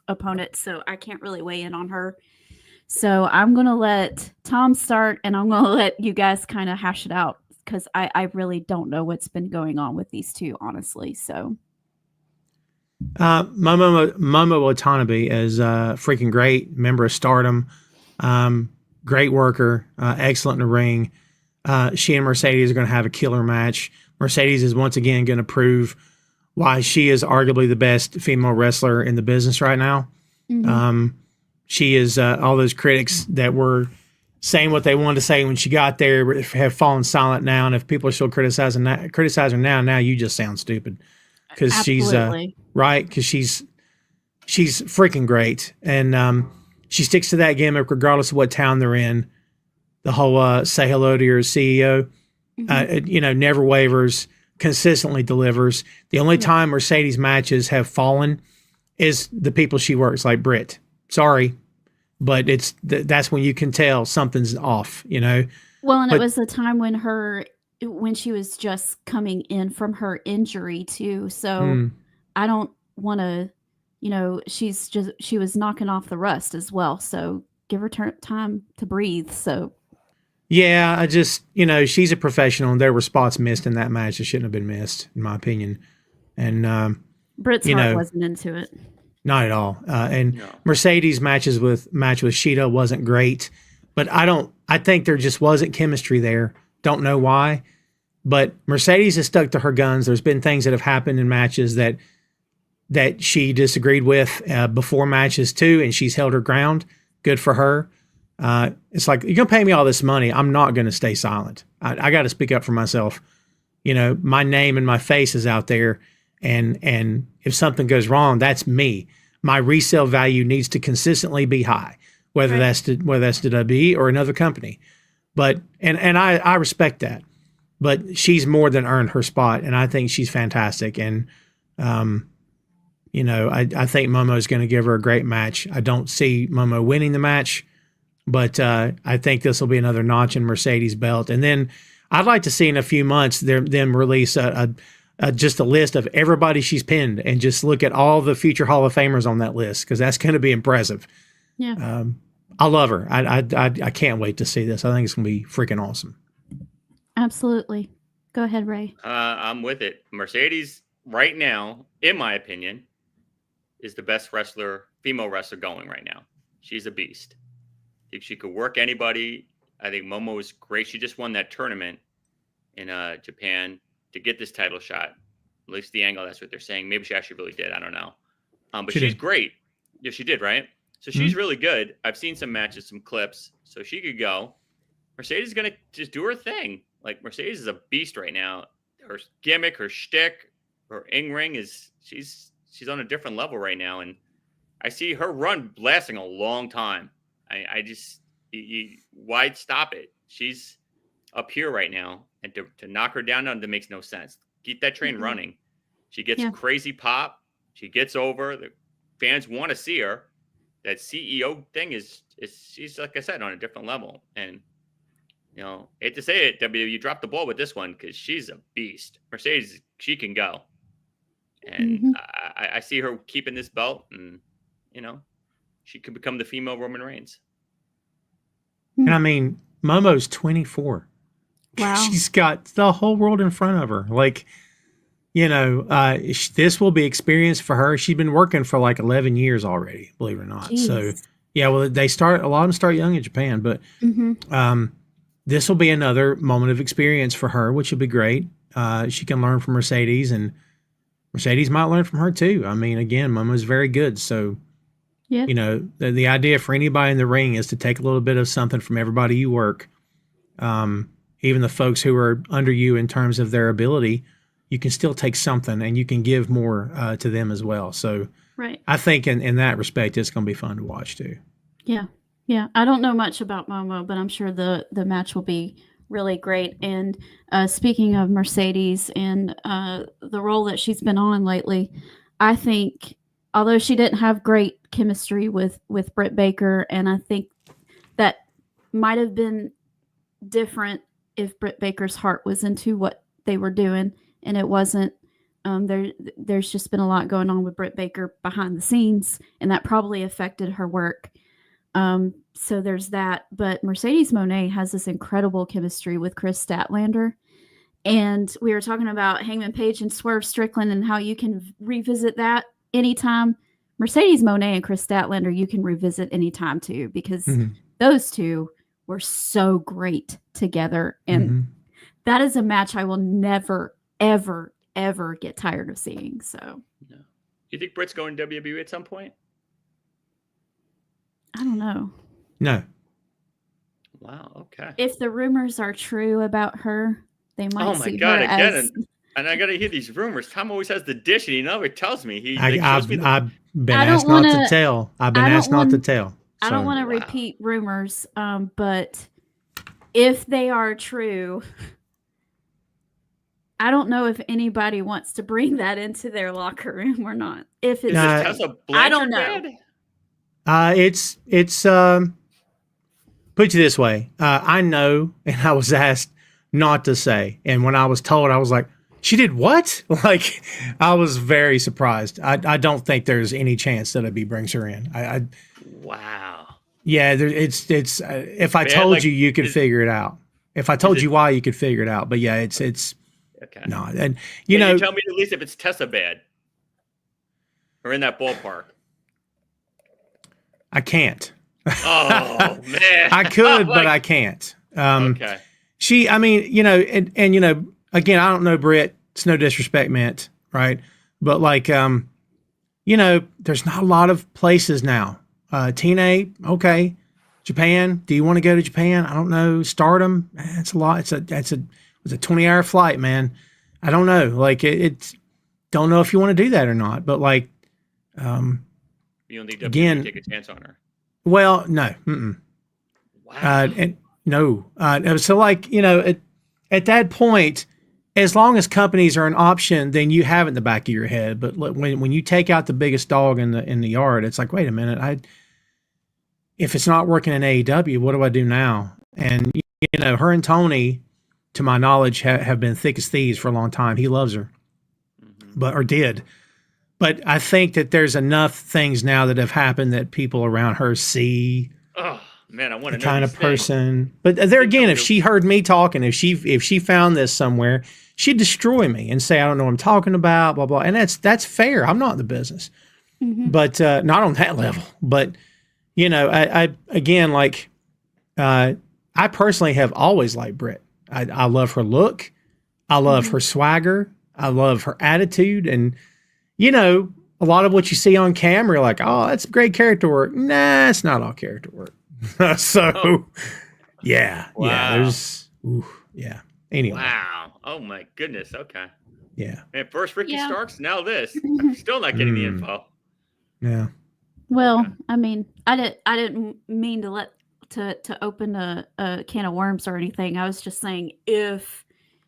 opponent, so I can't really weigh in on her. So I'm gonna let Tom start, and I'm gonna let you guys kind of hash it out because I really don't know what's been going on with these two, honestly. So Momo Watanabe is freaking great, member of Stardom. Great worker, excellent in the ring. She and Mercedes are going to have a killer match. Mercedes is once again going to prove why she is arguably the best female wrestler in the business right now. Mhm. She is all those critics that were saying what they wanted to say when she got there have fallen silent now. And if people are still criticize her now you just sound stupid because she's right because she's freaking great and. She sticks to that gimmick regardless of what town they're in. The whole say hello to your CEO, never wavers, consistently delivers. The only time Mercedes matches have fallen is the people she works, like Britt. Sorry, but that's when you can tell something's off, Well, and it was the time when she was just coming in from her injury too. So I don't want to. She was knocking off the rust as well. So give her time to breathe. So, yeah, I just, she's a professional and there were spots missed in that match that shouldn't have been missed, in my opinion. And, Britt's heart wasn't into it. Not at all. Mercedes' match with Sheeta wasn't great, but I think there just wasn't chemistry there. Don't know why, but Mercedes has stuck to her guns. There's been things that have happened in matches that she disagreed with before matches too, and she's held her ground. Good for her. It's like, you're going to pay me all this money. I'm not going to stay silent. I got to speak up for myself. My name and my face is out there, and if something goes wrong, that's me. My resale value needs to consistently be high, whether that's to WWE or another company. But and I respect that. But she's more than earned her spot, and I think she's fantastic. And I think Momo is going to give her a great match. I don't see Momo winning the match, but I think this will be another notch in Mercedes' belt. And then I'd like to see in a few months them release just a list of everybody she's pinned and just look at all the future Hall of Famers on that list because that's going to be impressive. Yeah, I love her. I can't wait to see this. I think it's going to be freaking awesome. Absolutely. Go ahead, Ray. I'm with it. Mercedes right now, in my opinion, is the best female wrestler going right now. She's a beast. I think she could work anybody. I think Momo is great. She just won that tournament in Japan to get this title shot. At least the angle, that's what they're saying. Maybe she actually really did. I don't know. But she's great. Yeah, she did, right? So she's really good. I've seen some matches, some clips. So she could go. Mercedes is going to just do her thing. Like, Mercedes is a beast right now. Her gimmick, her shtick, her in-ring is... She's on a different level right now, and I see her run lasting a long time. I just why stop it? She's up here right now, and to knock her down, that makes no sense. Keep that train running. She gets crazy pop. She gets over. fans want to see her. That CEO thing is she's, like I said, on a different level. And hate to say it, you dropped the ball with this one because she's a beast. Mercedes, she can go, and I see her keeping this belt, and she could become the female Roman Reigns. And I mean, Momo's 24. Wow. She's got the whole world in front of her. Like, this will be experience for her. She's been working for like 11 years already, believe it or not. Jeez. So, yeah, well, a lot of them start young in Japan, but this will be another moment of experience for her, which will be great. She can learn from Mercedes, and Mercedes might learn from her too. I mean, again, Momo's very good. So, yeah, the idea for anybody in the ring is to take a little bit of something from everybody you work. Even the folks who are under you in terms of their ability, you can still take something and you can give more to them as well. So right. I think in that respect, it's going to be fun to watch too. Yeah. Yeah. I don't know much about Momo, but I'm sure the match will be really great. And speaking of Mercedes and the role that she's been on lately, I think although she didn't have great chemistry with Britt Baker, and I think that might have been different if Britt Baker's heart was into what they were doing, and it wasn't. There's just been a lot going on with Britt Baker behind the scenes, and that probably affected her work. So there's that. But Mercedes Moné has this incredible chemistry with Chris Statlander. And we were talking about Hangman Page and Swerve Strickland and how you can revisit that anytime. Mercedes Moné and Chris Statlander, you can revisit anytime too, because those two were so great together. And that is a match I will never, ever, ever get tired of seeing. So, no. You think Britt's going to WWE at some point? I don't know. No. Wow. Okay. If the rumors are true about her, they might. Oh my God! Again, and I got to hear these rumors. Tom always has the dish, and he never tells me. I've been asked not to tell. I've been asked not to tell. I don't want to repeat rumors, but if they are true, I don't know if anybody wants to bring that into their locker room or not. If it's, I don't know. It's put you this way. I know, and I was asked not to say, and when I was told, I was like, "She did what?" Like, I was very surprised. I don't think there's any chance that Abby brings her in. Wow. Yeah, it's. If I told you, you could figure it out. If I told you why, you could figure it out. But yeah, it's okay. No, and Can you tell me at least if it's Tessa bad or in that ballpark. I can't. Oh man, I could, but I can't. Okay. I mean, and again, I don't know Britt. It's no disrespect meant, right? But like, there's not a lot of places now. TNA, okay. Japan, do you want to go to Japan? I don't know. Stardom, it's a lot. It's a 20-hour flight, man. I don't know. Like, it's don't know if you want to do that or not. But like, you don't think WWE take a chance on her? Well, no. Wow. No. So like, at that point, as long as companies are an option, then you have it in the back of your head. But when you take out the biggest dog in the yard, it's like, wait a minute, if it's not working in AEW, what do I do now? And her and Tony, to my knowledge, have been thick as thieves for a long time. He loves her, or did. But I think that there's enough things now that have happened that people around her see. Oh man, I want to know the kind of person. But there again, if she heard me talking, if she found this somewhere, she'd destroy me and say I don't know what I'm talking about, blah blah. And that's fair. I'm not in the business, but not on that level. But I again, like I personally have always liked Britt. I love her look. I love her swagger. I love her attitude. And a lot of what you see on camera, you're like, oh, that's great character work. Nah, it's not all character work. Yeah. Wow. Yeah. Anyway. Wow. Oh my goodness. Okay. Yeah. And first Ricky Starks, now this. I'm still not getting the info. Yeah. Well, I mean, I didn't mean to open a can of worms or anything. I was just saying if,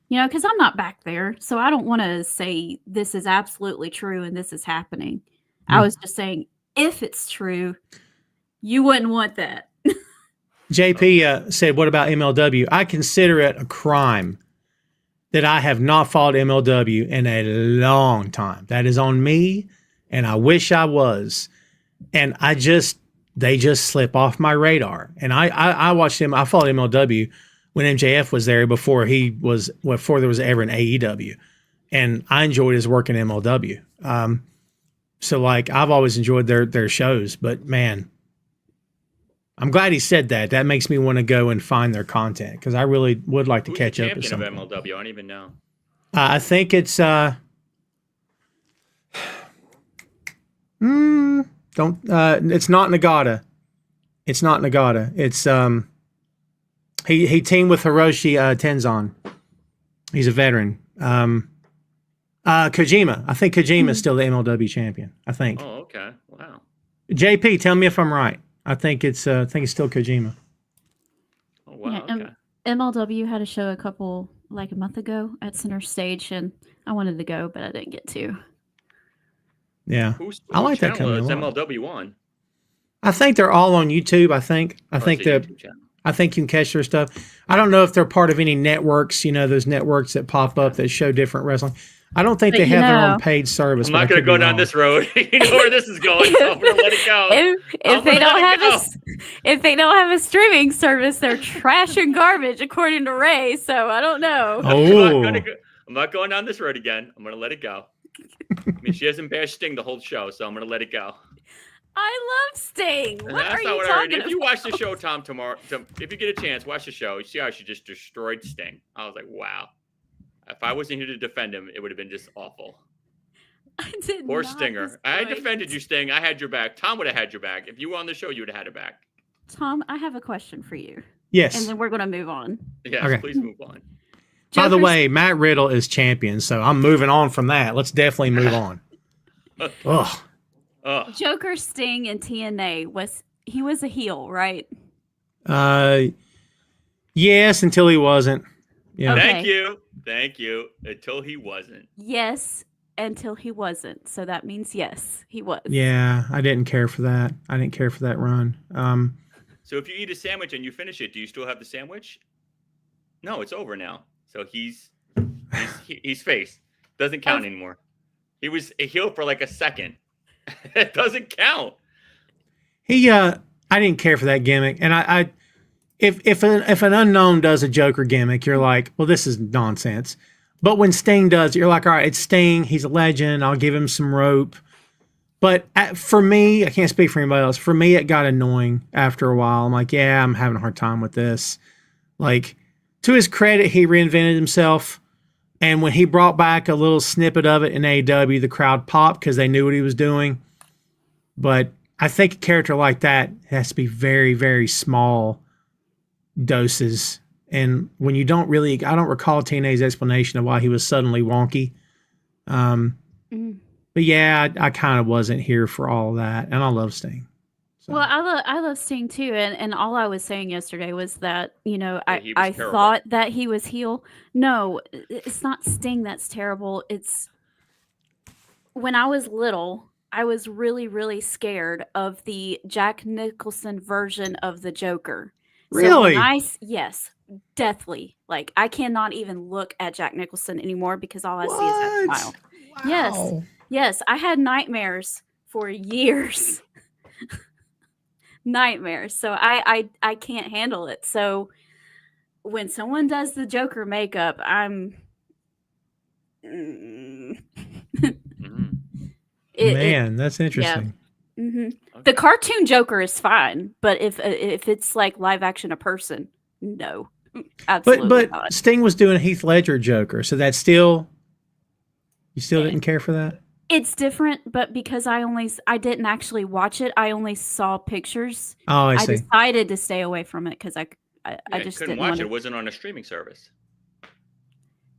because I'm not back there, so I don't want to say this is absolutely true and this is happening. I was just saying if it's true, you wouldn't want that. JP said, what about MLW? I consider it a crime that I have not followed MLW in a long time. That is on me, and I wish I was. And they just slip off my radar. And I watched him. I followed MLW when MJF was there before there was ever an AEW. And I enjoyed his work in MLW. So like, I've always enjoyed their shows, but man, I'm glad he said that. That makes me want to go and find their content because I really would like to catch up with some. Who's the champion of MLW? I don't even know. I think it's it's not Nagata. It's not Nagata. It's he teamed with Hiroshi Tenzan. He's a veteran. Kojima. I think Kojima is still the MLW champion. I think. Oh, okay. Wow. JP, tell me if I'm right. I think it's still Kojima. Oh wow. Yeah, Okay. MLW had a show a month ago at Center Stage, and I wanted to go, but I didn't get to. Yeah, I like that channel coming. is MLW on? I think they're all on YouTube. I think It's a YouTube channel. I think you can catch their stuff. I don't know if they're part of any networks. You know, those networks that pop up that show different wrestling. I don't think they have their own paid service. I'm not going to go down this road. You know where this is going. So I'm going to let it go. If they don't have a streaming service, they're trash and garbage, according to Ray. So I don't know. Oh, I'm not going down this road again. I'm going to let it go. I mean, she hasn't bashed Sting the whole show, so I'm going to let it go. I love Sting. What are you I heard. talking If about? you watch the show, Tom, tomorrow, if you get a chance, watch the show. You see how she just destroyed Sting. I was like, wow. If I wasn't here to defend him, it would have been just awful. I did Poor not Stinger. I defended you, Sting. I had your back. Tom would have had your back. If you were on the show, you would have had her back. Tom, I have a question for you. yes. And then we're going to move on. Yes, Okay. please move on. By the Joker's- way, Matt Riddle is champion, so I'm moving on from that. Let's definitely move on. Ugh. Joker Sting in TNA was a heel, right? Yes, until he wasn't. Yeah. Okay. Thank you. Until he wasn't. Yes, until he wasn't. So that means yes, he was. Yeah, I didn't care for that. I didn't care for that run. So if you eat a sandwich and you finish it, do you still have the sandwich? No, it's over now. So he's face. Doesn't count anymore. He was a heel for like a second. It doesn't count. I didn't care for that gimmick, and if an unknown does a Joker gimmick, you're like, well, this is nonsense. But when Sting does it, you're like, all right, it's Sting. He's a legend. I'll give him some rope. But for me, I can't speak for anybody else. For me, it got annoying after a while. I'm like, yeah, I'm having a hard time with this. Like, to his credit, he reinvented himself. And when he brought back a little snippet of it in AEW, the crowd popped because they knew what he was doing. But I think a character like that has to be very, very small doses. And when you don't really, I don't recall TNA's explanation of why he was suddenly wonky. But yeah, I kind of wasn't here for all of that. And I love Sting. So. Well, I love Sting too, and all I was saying yesterday was that I terrible. thought that he was heel. No, it's not Sting that's terrible. It's when I was little, I was really, really scared of the Jack Nicholson version of the Joker. Really? So yes, deathly. Like I cannot even look at Jack Nicholson anymore because all I see is that smile. Wow. Yes, I had nightmares for years. Nightmares. So I can't handle it. So when someone does the Joker makeup, I'm That's interesting. The cartoon Joker is fine, but if it's like live action a person, no. Absolutely But not. Sting was doing a Heath Ledger Joker, so that's still you still didn't care for that? It's different, but because I didn't actually watch it, I only saw pictures. Oh, I see. decided to stay away from it because I just couldn't didn't watch want it. It wasn't on a streaming service.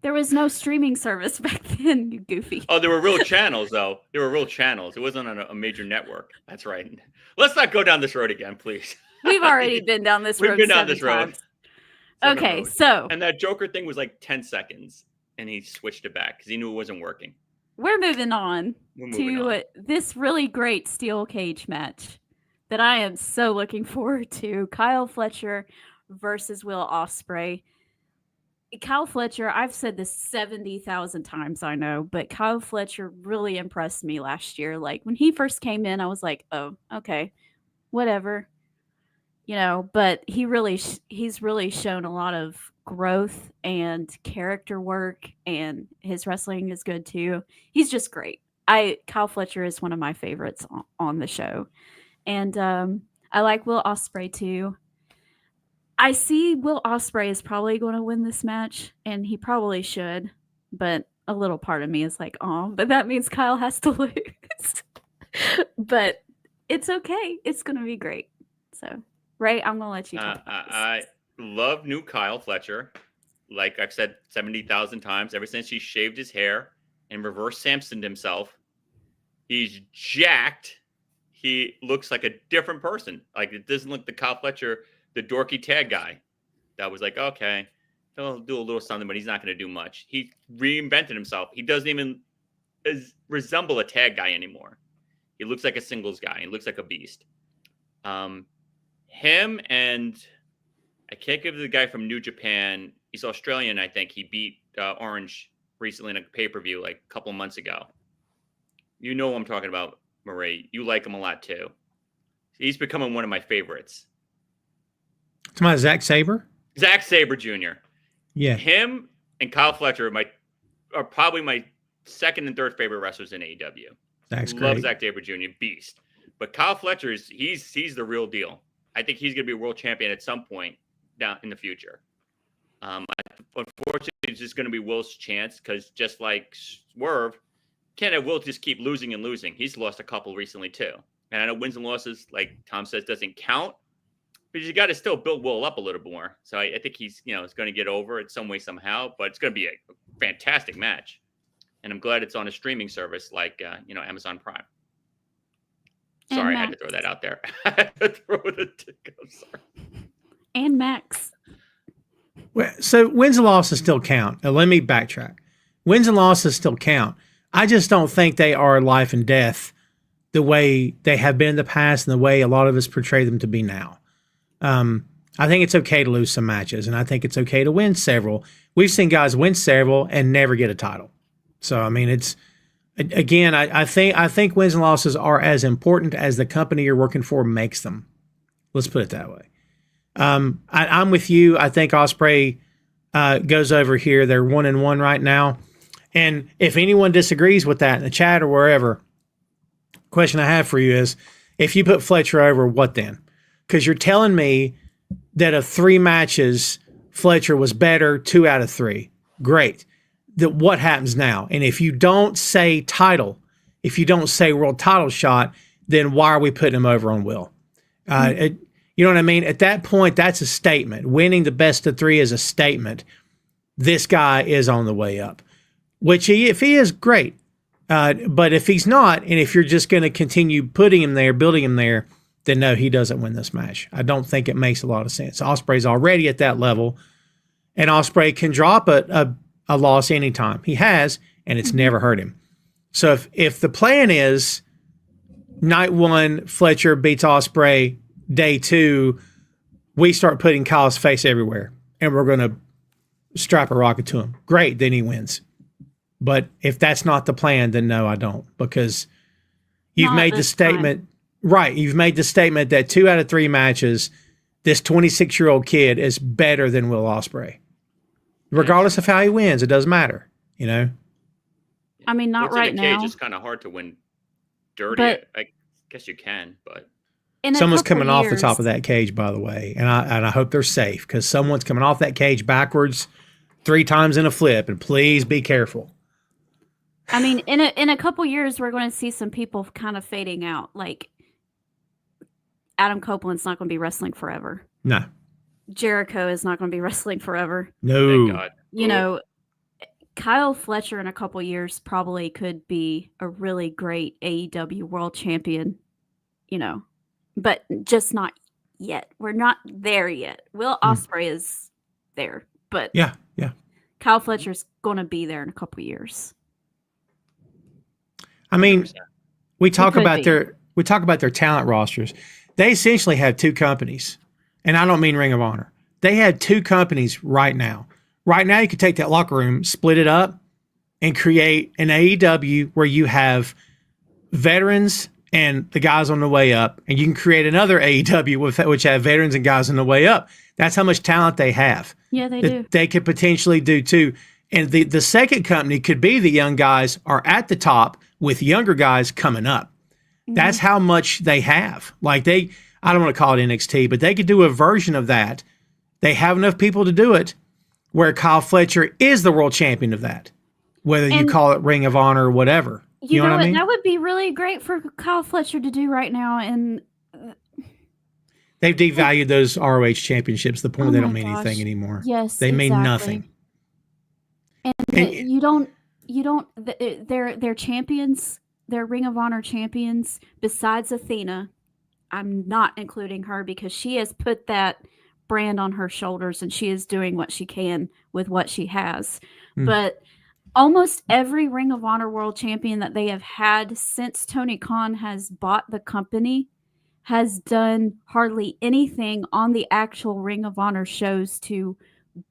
There was no streaming service back then, you goofy. Oh, there were real channels, though. There were real channels. It wasn't on a major network. That's right. Let's not go down this road again, please. We've already been down this road. We've been down 7 this road. times. Okay, road. so And that Joker thing was like 10 seconds, and he switched it back because he knew it wasn't working. we're moving on We're this really great steel cage match that I am so looking forward to. Kyle Fletcher versus Will Ospreay. Kyle Fletcher, I've said this 70,000 times, I know, but Kyle Fletcher really impressed me last year. Like when he first came in, I was like, oh, okay, whatever. But he's really shown a lot of growth and character work, and his wrestling is good too. He's just great. Kyle Fletcher is one of my favorites on the show. And I like Will Ospreay too. I see Will Ospreay is probably going to win this match, and he probably should, but a little part of me is like, oh, but that means Kyle has to lose. But it's okay. It's going to be great. So, Ray, I'm going to let you talk about this. I love new Kyle Fletcher. Like I've said 70,000 times, ever since he shaved his hair and reverse Samsoned himself, he's jacked. He looks like a different person. Like it doesn't look the Kyle Fletcher, the dorky tag guy that was like, okay, he'll do a little something, but he's not going to do much. He reinvented himself. He doesn't even resemble a tag guy anymore. He looks like a singles guy. He looks like a beast. Him and I can't give the guy from New Japan. He's Australian, I think. He beat Orange recently in a pay-per-view like a couple months ago. You know what I'm talking about, Marie. You like him a lot too. He's becoming one of my favorites. It's my Zack Sabre? Zack Sabre Jr. Yeah. Him and Kyle Fletcher are probably my second and third favorite wrestlers in AEW. That's great. Love Zack Sabre Jr. Beast. But Kyle Fletcher he's the real deal. I think he's going to be a world champion at some point down in the future. Unfortunately, it's just going to be Will's chance because just like Swerve, can't have Will just keep losing and losing. He's lost a couple recently too. And I know wins and losses, like Tom says, doesn't count. But you got to still build Will up a little more. So I think he's, is going to get over it some way, somehow. But it's going to be a fantastic match. And I'm glad it's on a streaming service like, Amazon Prime. Sorry, I had to throw that out there. I had to throw the tick. I'm sorry. And Max. Well, so wins and losses still count. Now, let me backtrack. Wins and losses still count. I just don't think they are life and death the way they have been in the past and the way a lot of us portray them to be now. I think it's okay to lose some matches, and I think it's okay to win several. We've seen guys win several and never get a title. So, I mean, it's again, I think wins and losses are as important as the company you're working for makes them. Let's put it that way. I'm with you. I think Ospreay goes over here. They're 1-1 right now. And if anyone disagrees with that in the chat or wherever, question I have for you is, if you put Fletcher over, what then? Because you're telling me that of 3 matches, Fletcher was better 2 out of 3. Great. What happens now? And if you don't say title, if you don't say world title shot, then why are we putting him over on Will? You know what I mean? At that point, that's a statement. Winning the best of 3 is a statement. This guy is on the way up. Which if he is, great. But if he's not, and if you're just going to continue putting him there, building him there, then no, he doesn't win this match. I don't think it makes a lot of sense. Ospreay's already at that level, and Ospreay can drop a loss anytime. He has, and it's never hurt him. So if the plan is night 1, Fletcher beats Ospreay, day 2, we start putting Kyle's face everywhere, and we're going to strap a rocket to him. Great, then he wins. But if that's not the plan, then no, I don't, because you've made the statement, right? You've made the statement that 2 out of 3 matches, this 26-year-old kid is better than Will Ospreay, regardless of how he wins. It doesn't matter, I mean, not right now. It's kind of hard to win dirty. I guess you can, but someone's coming off the top of that cage, by the way, and I hope they're safe, because someone's coming off that cage backwards 3 times in a flip, and please be careful. I mean, in a couple years, we're going to see some people kind of fading out. Like Adam Copeland's not going to be wrestling forever. No. Jericho is not going to be wrestling forever. No. Thank God. Kyle Fletcher in a couple years probably could be a really great AEW world champion. But just not yet. We're not there yet. Will Ospreay is there, but yeah. Kyle Fletcher's going to be there in a couple years. I mean, 100%. we talk could about be. their talent rosters. They essentially have two companies, and I don't mean Ring of Honor. They had two companies right now. Right now, you could take that locker room, split it up, and create an AEW where you have veterans and the guys on the way up, and you can create another AEW which have veterans and guys on the way up. That's how much talent they have. Yeah, they that do. They could potentially do too. And the second company could be the young guys are at the top with younger guys coming up. That's how much they have. Like I don't want to call it NXT, but they could do a version of that. They have enough people to do it where Kyle Fletcher is the world champion of that, whether you And- call it Ring of Honor or whatever. You know what I mean? That would be really great for Kyle Fletcher to do right now. And They've devalued those ROH championships to the point Oh they my don't mean gosh. anything anymore. yes, They mean exactly. nothing. And they're champions. They're Ring of Honor champions. Besides Athena, I'm not including her because she has put that brand on her shoulders and she is doing what she can with what she has. But almost every Ring of Honor world champion that they have had since Tony Khan has bought the company has done hardly anything on the actual Ring of Honor shows to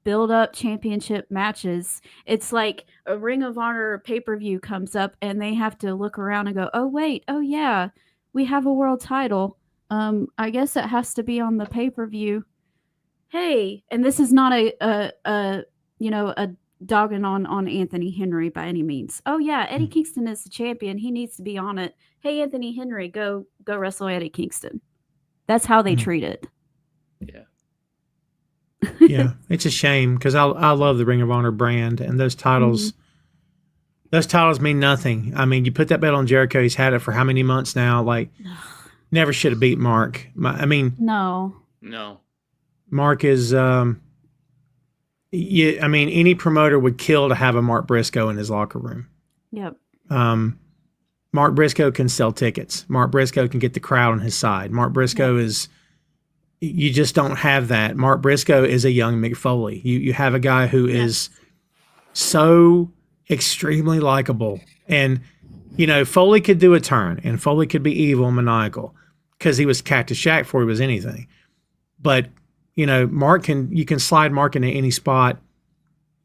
build up championship matches. It's like a Ring of Honor pay-per-view comes up and they have to look around and go, oh wait, oh yeah, we have a world title. I guess it has to be on the pay-per-view. Hey, and this is not a dogging on Anthony Henry by any means. Oh yeah, Eddie Kingston is the champion. He needs to be on it. Hey, Anthony Henry, go wrestle Eddie Kingston. That's how they treat it. Yeah. Yeah, it's a shame because I love the Ring of Honor brand and those titles. Those titles mean nothing. I mean, you put that belt on Jericho. He's had it for how many months now? Like, never should have beat Mark. I mean, No. Mark is. I mean, any promoter would kill to have a Mark Briscoe in his locker room. Yep. Mark Briscoe can sell tickets. Mark Briscoe can get the crowd on his side. Mark Briscoe is. You just don't have that. Mark Briscoe is a young Mick Foley. You have a guy who is so extremely likable. And, Foley could do a turn, and Foley could be evil and maniacal because he was Cactus Jack before he was anything. But, Mark you can slide Mark into any spot,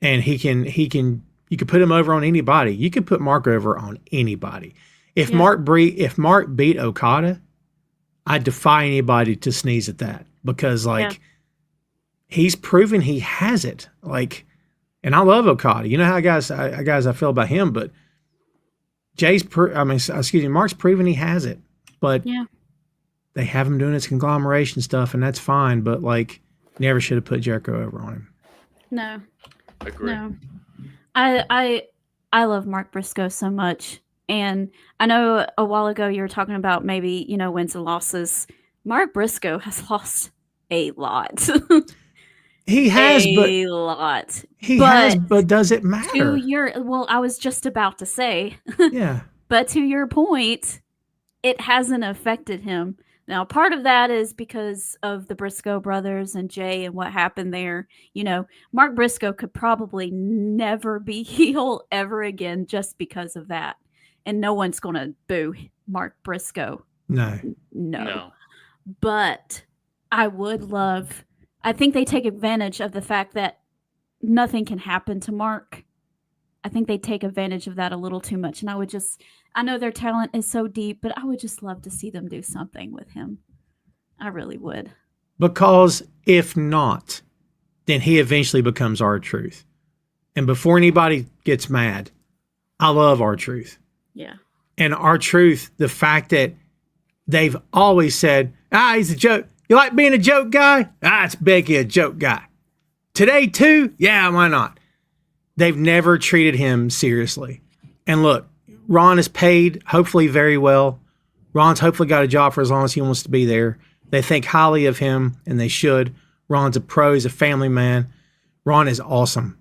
and you can put him over on anybody. You can put Mark over on anybody. If Mark beat Okada, I defy anybody to sneeze at that because, he's proven he has it. And I love Okada. You know how guys I feel about him, but Mark's proven he has it. But they have him doing his conglomeration stuff, and that's fine. But never should have put Jericho over on him. No. Agree. No. I love Mark Briscoe so much. And I know a while ago you were talking about maybe, wins and losses. Mark Briscoe has lost a lot. He has, a lot. but does it matter? I was just about to say. Yeah. But to your point, it hasn't affected him. Now, part of that is because of the Briscoe brothers and Jay and what happened there. Mark Briscoe could probably never be heel ever again just because of that. And no one's going to boo Mark Briscoe. No. But I think they take advantage of the fact that nothing can happen to Mark. I think they take advantage of that a little too much. And I know their talent is so deep, but I would just love to see them do something with him. I really would. Because if not, then he eventually becomes R-Truth. And before anybody gets mad, I love R-Truth. Yeah. And R-Truth, the fact that they've always said, he's a joke. You like being a joke guy? It's Becky, a joke guy. Today too? Yeah, why not? They've never treated him seriously. And look, Ron is paid, hopefully very well. Ron's hopefully got a job for as long as he wants to be there. They think highly of him, and they should. Ron's a pro. He's a family man. Ron is awesome.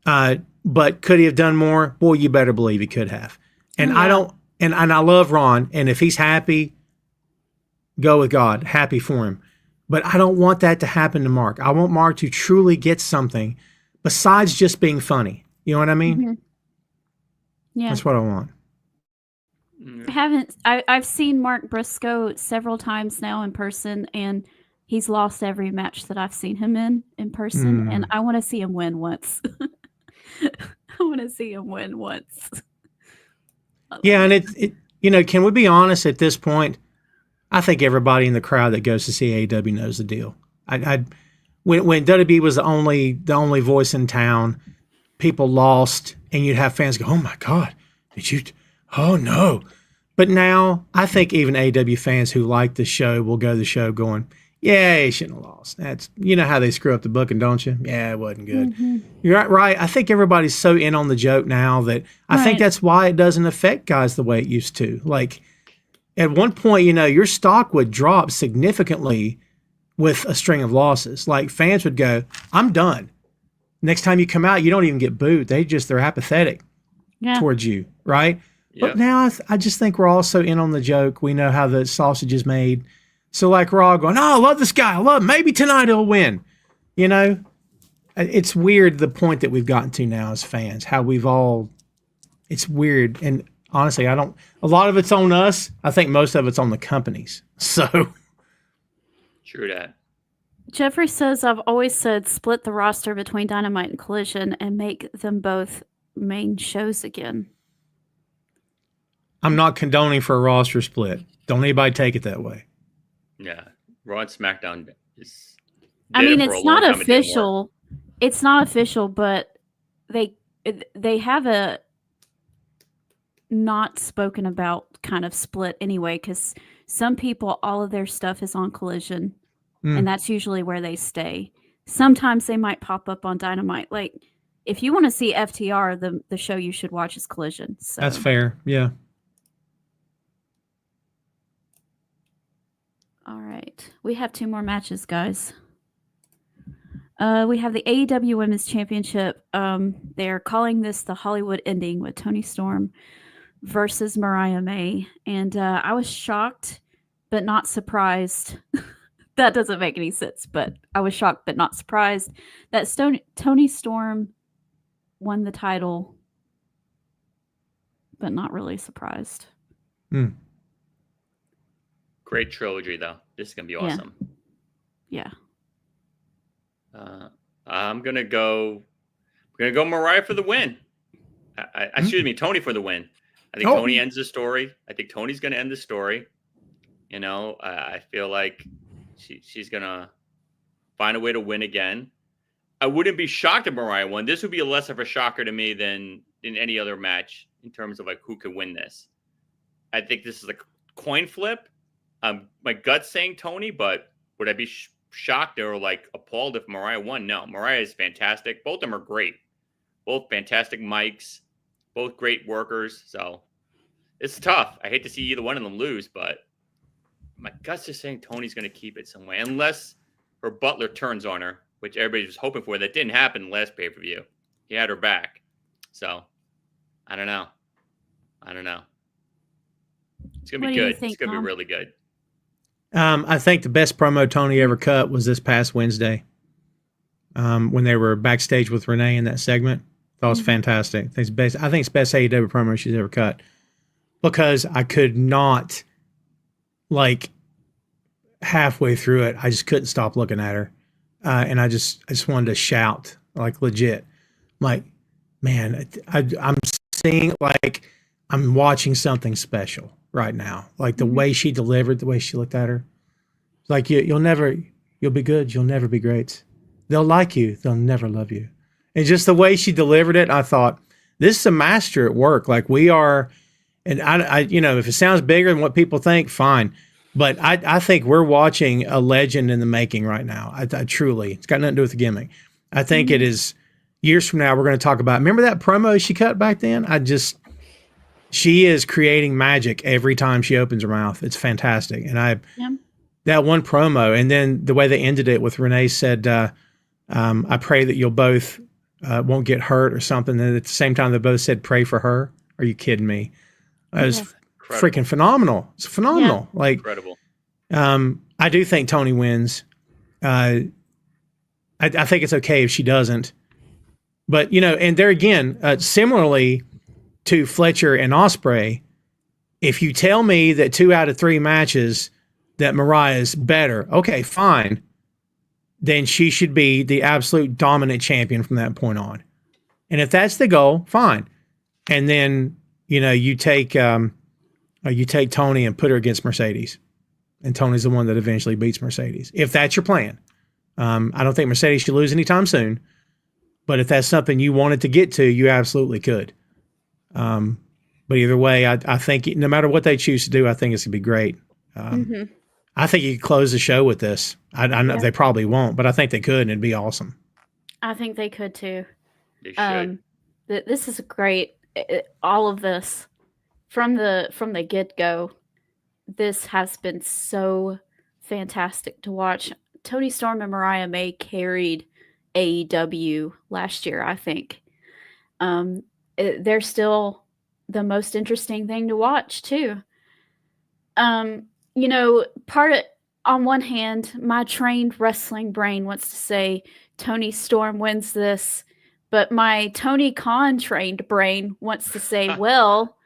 But could he have done more? Boy, you better believe he could have. And I don't, and I love Ron. And if he's happy, go with God. Happy for him. But I don't want that to happen to Mark. I want Mark to truly get something besides just being funny. You know what I mean? Mm-hmm. Yeah. That's what I want. I've seen Mark Briscoe several times now in person, and he's lost every match that I've seen him in person, and I want to see him win once. I want to see him win once. Yeah, and it can we be honest at this point? I think everybody in the crowd that goes to see AEW knows the deal. When WWE was the only voice in town, people lost, and you'd have fans go, "Oh my God, did you? Oh no!" But now I think even AEW fans who like the show will go to the show going, "Yeah, he shouldn't have lost." That's how they screw up the booking, don't you? Yeah, it wasn't good. Mm-hmm. You're right. I think everybody's so in on the joke now that I think that's why it doesn't affect guys the way it used to. Like at one point, your stock would drop significantly with a string of losses. Like fans would go, "I'm done." Next time you come out, you don't even get booed. They're apathetic towards you, right? Yep. But now I just think we're all so in on the joke. We know how the sausage is made. So like we're all going, "Oh, I love this guy. I love him. Maybe tonight he'll win." It's weird the point that we've gotten to now as fans, how it's weird. And honestly, a lot of it's on us. I think most of it's on the companies. So. True that. Jeffrey says, "I've always said split the roster between Dynamite and Collision and make them both main shows again." I'm not condoning for a roster split. Don't anybody take it that way. Yeah. Raw and SmackDown is... it's not official. It's not official, but they have a not spoken about kind of split anyway, because some people, all of their stuff is on Collision, and that's usually where they stay. Sometimes they might pop up on Dynamite. Like, if you want to see FTR, the show you should watch is Collision. So. That's fair, yeah. All right. We have 2 more matches, guys. We have the AEW Women's Championship. They're calling this the Hollywood ending with Toni Storm versus Mariah May. And I was shocked, but not surprised. That doesn't make any sense, but I was shocked, but not surprised that Toni Storm won the title, but not really surprised. Great trilogy, though. This is going to be awesome. Yeah. I'm going to go Mariah for the win. Excuse me, Toni for the win. I think Toni ends the story. I think Toni's going to end the story. I feel like she's going to find a way to win again. I wouldn't be shocked if Mariah won. This would be less of a shocker to me than in any other match in terms of like who could win this. I think this is a coin flip. My gut's saying Toni, but would I be shocked or like appalled if Mariah won? No, Mariah is fantastic. Both of them are great. Both fantastic mics, both great workers. So it's tough. I hate to see either one of them lose, but my gut's just saying Toni's going to keep it some way, unless her butler turns on her, which everybody was hoping for. That didn't happen last pay-per-view. He had her back. So I don't know. It's going to be good. It's going to be really good. I think the best promo Toni ever cut was this past Wednesday when they were backstage with Renee in that segment. That was fantastic. I think it's best AEW promo she's ever cut, because I could not, like, halfway through it, I just couldn't stop looking at her, and I just wanted to shout, like, legit, like, man, I'm seeing, like, I'm watching something special right now. Like the way she delivered, the way she looked at her. Like you'll be good. You'll never be great. They'll like you. They'll never love you. And just the way she delivered it, I thought, this is a master at work. Like we are, and I if it sounds bigger than what people think, fine. But I think we're watching a legend in the making right now. I truly, it's got nothing to do with the gimmick. I think it is years from now, we're going to talk about, remember that promo she cut back then? She is creating magic every time she opens her mouth. It's fantastic. And that one promo, and then the way they ended it with Renee said, I pray that you'll both won't get hurt or something. And at the same time, they both said, pray for her. Are you kidding me? It was freaking phenomenal. It's phenomenal. Yeah. Like, incredible. I do think Toni wins. I think it's okay if she doesn't. But, and there again, similarly to Fletcher and Ospreay, If you tell me that 2 out of 3 matches that Mariah is better, okay, fine. Then she should be the absolute dominant champion from that point on. And if that's the goal, fine. And then, you take Tony and put her against Mercedes. And Tony's the one that eventually beats Mercedes. If that's your plan. I don't think Mercedes should lose anytime soon. But if that's something you wanted to get to, you absolutely could. But either way, I think no matter what they choose to do, I think it's going to be great. I think you could close the show with this. I know they probably won't, but I think they could, and it'd be awesome. I think they could too. They should. This is great. All of this from the get-go, this has been so fantastic to watch. Toni Storm and Mariah May carried AEW last year, I think. They're still the most interesting thing to watch too. On one hand, my trained wrestling brain wants to say Toni Storm wins this, but my Tony Khan trained brain wants to say, well,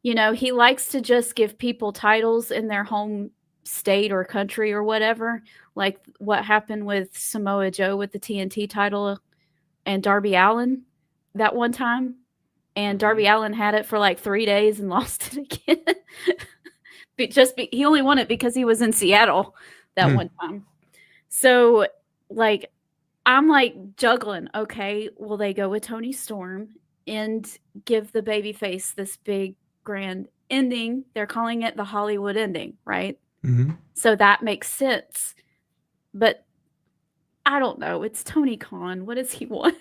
he likes to just give people titles in their home state or country or whatever, like what happened with Samoa Joe with the TNT title and Darby Allin that one time. And Darby Allin had it for like 3 days and lost it again. He only won it because he was in Seattle that one time. So, I'm juggling. Okay, will they go with Toni Storm and give the babyface this big grand ending? They're calling it the Hollywood ending, right? Mm-hmm. So that makes sense. But I don't know. It's Tony Khan. What does he want?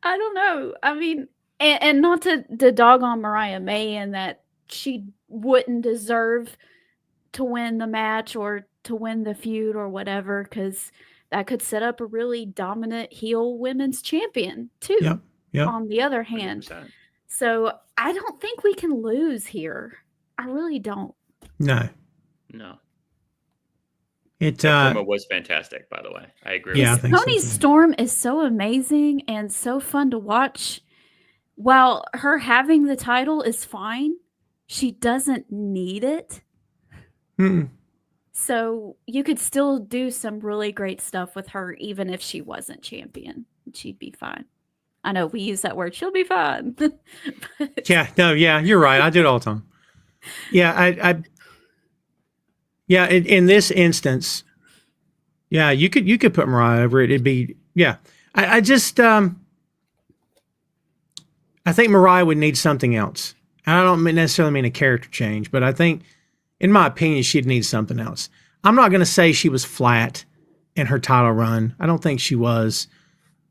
I don't know. I mean, and not to dog on Mariah May and that she wouldn't deserve to win the match or to win the feud or whatever, because that could set up a really dominant heel women's champion too. Yep. On the other hand. 100%. So I don't think we can lose here. I really don't. No. It promo was fantastic, by the way. I agree. Yeah, with I you. think Toni Storm is so amazing and so fun to watch. While her having the title is fine, she doesn't need it. So you could still do some really great stuff with her, even if she wasn't champion. She'd be fine. I know we use that word. She'll be fine. You're right. I do it all the time. Yeah, in this instance, you could put Mariah over it. It'd be, I think Mariah would need something else. And I don't necessarily mean a character change, but I think, in my opinion, she'd need something else. I'm not going to say she was flat in her title run. I don't think she was,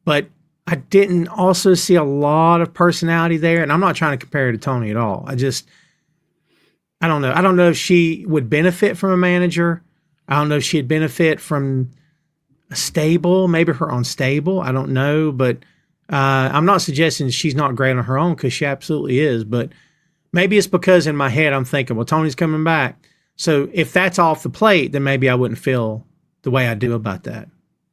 but I didn't also see a lot of personality there. And I'm not trying to compare her to Toni at all. I don't know. I don't know if she would benefit from a manager. I don't know if she'd benefit from a stable, maybe her own stable. I don't know, but I'm not suggesting she's not great on her own, because she absolutely is. But maybe it's because in my head I'm thinking, well, Tony's coming back. So if that's off the plate, then maybe I wouldn't feel the way I do about that.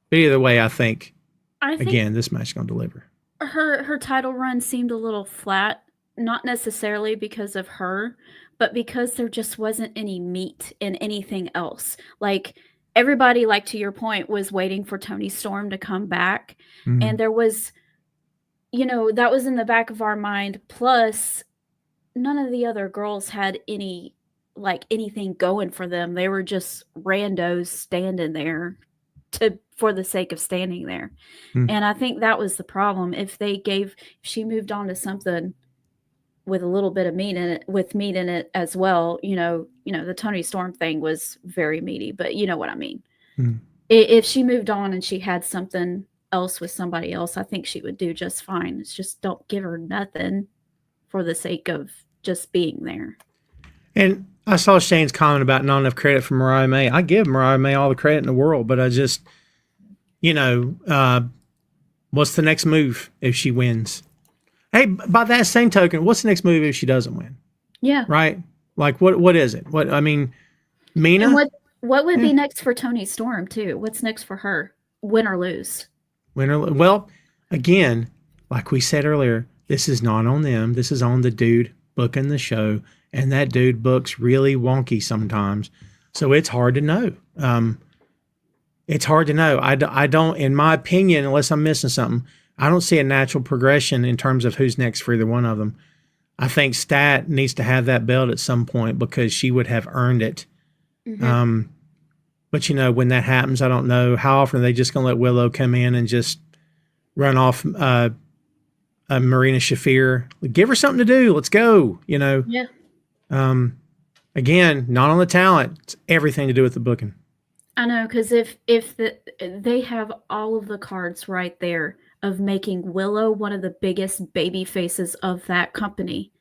But either way, I think again, this match is going to deliver. Her title run seemed a little flat, not necessarily because of her, but because there just wasn't any meat in anything else. Like, everybody, to your point, was waiting for Toni Storm to come back. Mm-hmm. And there was, that was in the back of our mind. Plus, none of the other girls had anything going for them. They were just randos standing there for the sake of standing there. Mm-hmm. And I think that was the problem. If she moved on to something with a little bit of meat in it as well, the Toni Storm thing was very meaty, but you know what I mean. Mm. If she moved on and she had something else with somebody else, I think she would do just fine. It's just, don't give her nothing for the sake of just being there. And I saw Shane's comment about not enough credit for Mariah May. I give Mariah May all the credit in the world, but I just, what's the next move if she wins? Hey, by that same token, what's the next move if she doesn't win? Yeah. Right? What is it? Mina? And what would be next for Toni Storm too? What's next for her? Win or lose? Well, again, like we said earlier, this is not on them. This is on the dude booking the show. And that dude books really wonky sometimes. So it's hard to know. It's hard to know. I don't, in my opinion, unless I'm missing something, I don't see a natural progression in terms of who's next for either one of them. I think Stat needs to have that belt at some point because she would have earned it. Mm-hmm. But, when that happens, I don't know how often are they just going to let Willow come in and just run off Marina Shafir. Give her something to do. Let's go, Yeah. Again, not on the talent. It's everything to do with the booking. I know, because if they have all of the cards right there of making Willow one of the biggest baby faces of that company.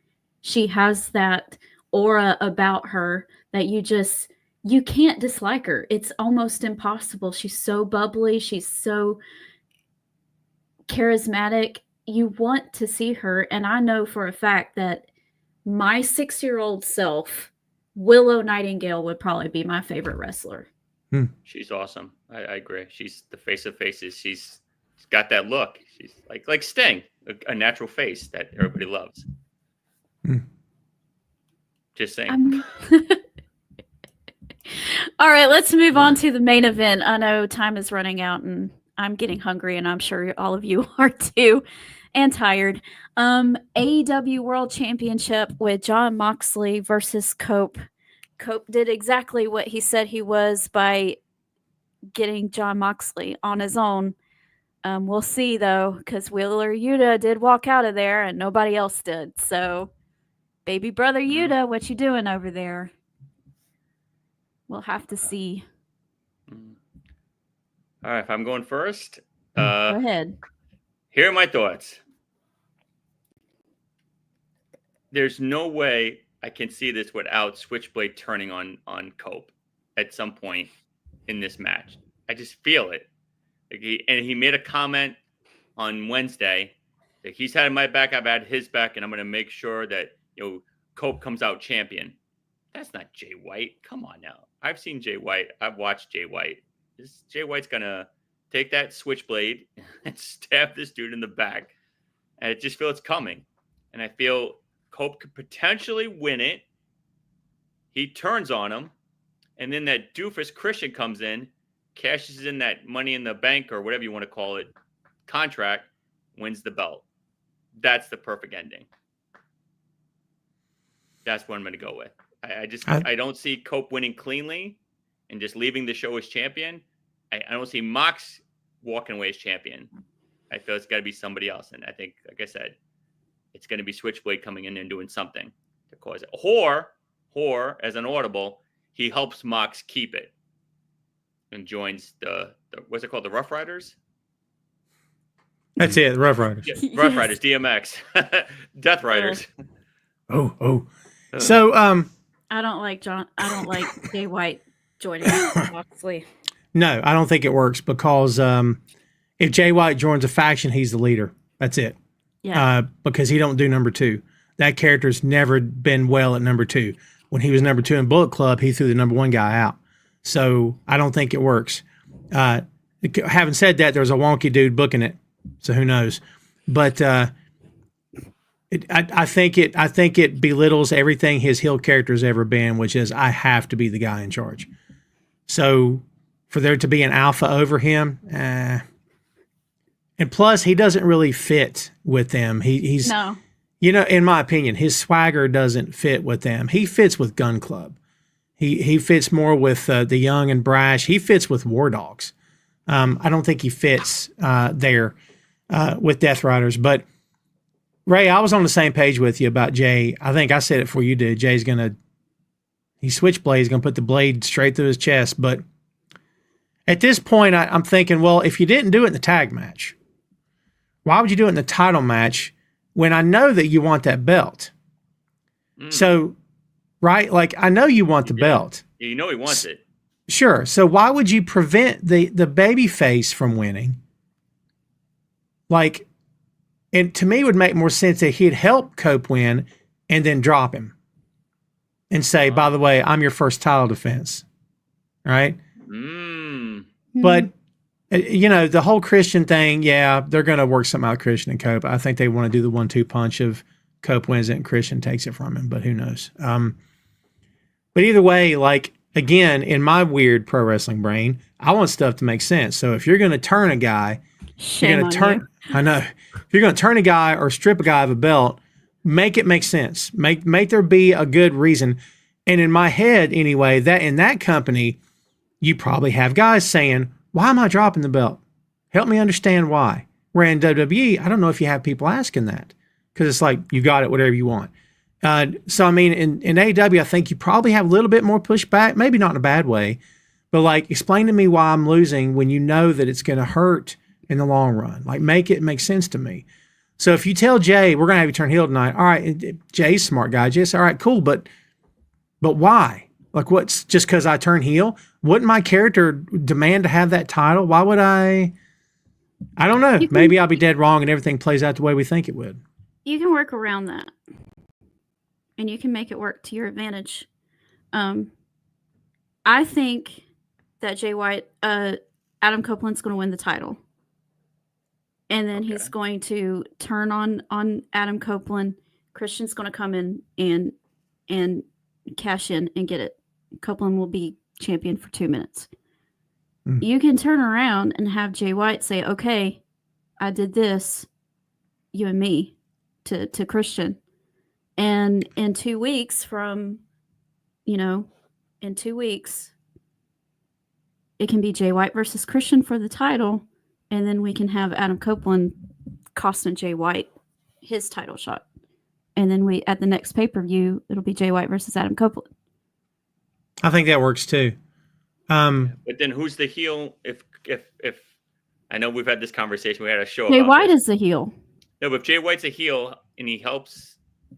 She has that aura about her that you can't dislike her. It's almost impossible. She's so bubbly. She's so charismatic. You want to see her. And I know for a fact that my 6-year-old self, Willow Nightingale, would probably be my favorite wrestler. She's awesome. I agree. She's the face of faces. She's got that look. She's like Sting, a natural face that everybody loves. Just saying. All right, let's move on to the main event. I know time is running out and I'm getting hungry, and I'm sure all of you are too, and tired. AEW World Championship with Jon Moxley versus Cope. Cope did exactly what he said he was by getting Jon Moxley on his own. We'll see, though, because Wheeler Yuta did walk out of there and nobody else did. So, baby brother Yuta, what you doing over there? We'll have to see. All right, if I'm going first. Go ahead. Here are my thoughts. There's no way I can see this without Switchblade turning on Cope at some point in this match. I just feel it. He made a comment on Wednesday that he's had my back, I've had his back, and I'm going to make sure that Cope comes out champion. That's not Jay White. Come on now. I've seen Jay White. I've watched Jay White. Jay White's going to take that Switchblade and stab this dude in the back. And I just feel it's coming. And I feel Cope could potentially win it. He turns on him. And then that doofus Christian comes in, cashes in that Money in the Bank or whatever you want to call it, contract, wins the belt. That's the perfect ending. That's what I'm going to go with. I don't see Cope winning cleanly and just leaving the show as champion. I don't see Mox walking away as champion. I feel it's got to be somebody else. And I think, like I said, it's going to be Switchblade coming in and doing something to cause it. Or as an audible, he helps Mox keep it and joins the what's it called? The Rough Riders? That's it, the Rough Riders. Yeah, Rough Riders, DMX. Death Riders. Oh. So, I don't like Jay White joining Moxley. No, I don't think it works because if Jay White joins a faction, he's the leader. That's it. Yeah. Because he don't do number 2. That character's never been well at number 2. When he was number 2 in Bullet Club, he threw the number 1 guy out. So I don't think it works. Having said that, there's a wonky dude booking it, so who knows? But I think it belittles everything his heel character's ever been, which is I have to be the guy in charge. So for there to be an alpha over him, and plus he doesn't really fit with them. He's no. In my opinion, his swagger doesn't fit with them. He fits with Gun Club. He fits more with the young and brash. He fits with War Dogs. I don't think he fits there with Death Riders. But Ray, I was on the same page with you about Jay. I think I said it before you did. Jay's Switchblade's going to put the blade straight through his chest. But at this point, I'm thinking, well, if you didn't do it in the tag match, why would you do it in the title match when I know that you want that belt? So, right? Like, I know you want the belt. You know he wants it. Sure. So why would you prevent the baby face from winning? Like, and to me, it would make more sense that he'd help Cope win and then drop him and say, by the way, I'm your first title defense. Right? Mm. But The whole Christian thing, yeah, they're going to work something out with Christian and Cope. I think they want to do the 1-2 punch of Cope wins it and Christian takes it from him, but who knows? But either way, like, again, in my weird pro wrestling brain, I want stuff to make sense. So if you're going to turn a guy, Shame on you. I know. If you're going to turn a guy or strip a guy of a belt, make it make sense. Make there be a good reason. And in my head, anyway, that in that company, you probably have guys saying, why am I dropping the belt? Help me understand why. Where in WWE, I don't know if you have people asking that because it's like, you got it, whatever you want. So, I mean, in AEW, I think you probably have a little bit more pushback, maybe not in a bad way, but like, explain to me why I'm losing when you know that it's going to hurt in the long run. Like, make it make sense to me. So if you tell Jay, we're going to have you turn heel tonight. All right, Jay's a smart guy. Jay's all right, cool, but why? Like, what's just because I turn heel? Wouldn't my character demand to have that title? Why would I don't know. Maybe I'll be dead wrong and everything plays out the way we think it would. You can work around that. And you can make it work to your advantage. I think that Jay White, Adam Copeland's going to win the title. And then he's going to turn on Adam Copeland. Christian's going to come in and cash in and get it. Copeland will be champion for 2 minutes. You can turn around and have Jay White say, okay, I did this, you and me, to Christian. And in 2 weeks from, in 2 weeks, it can be Jay White versus Christian for the title. And then we can have Adam Copeland costing Jay White his title shot. And then at the next pay-per-view, it'll be Jay White versus Adam Copeland. I think that works too. But then who's the heel? If I know we've had this conversation, we had a show. Jay about White this. is the heel. No, but if Jay White's a heel and he helps,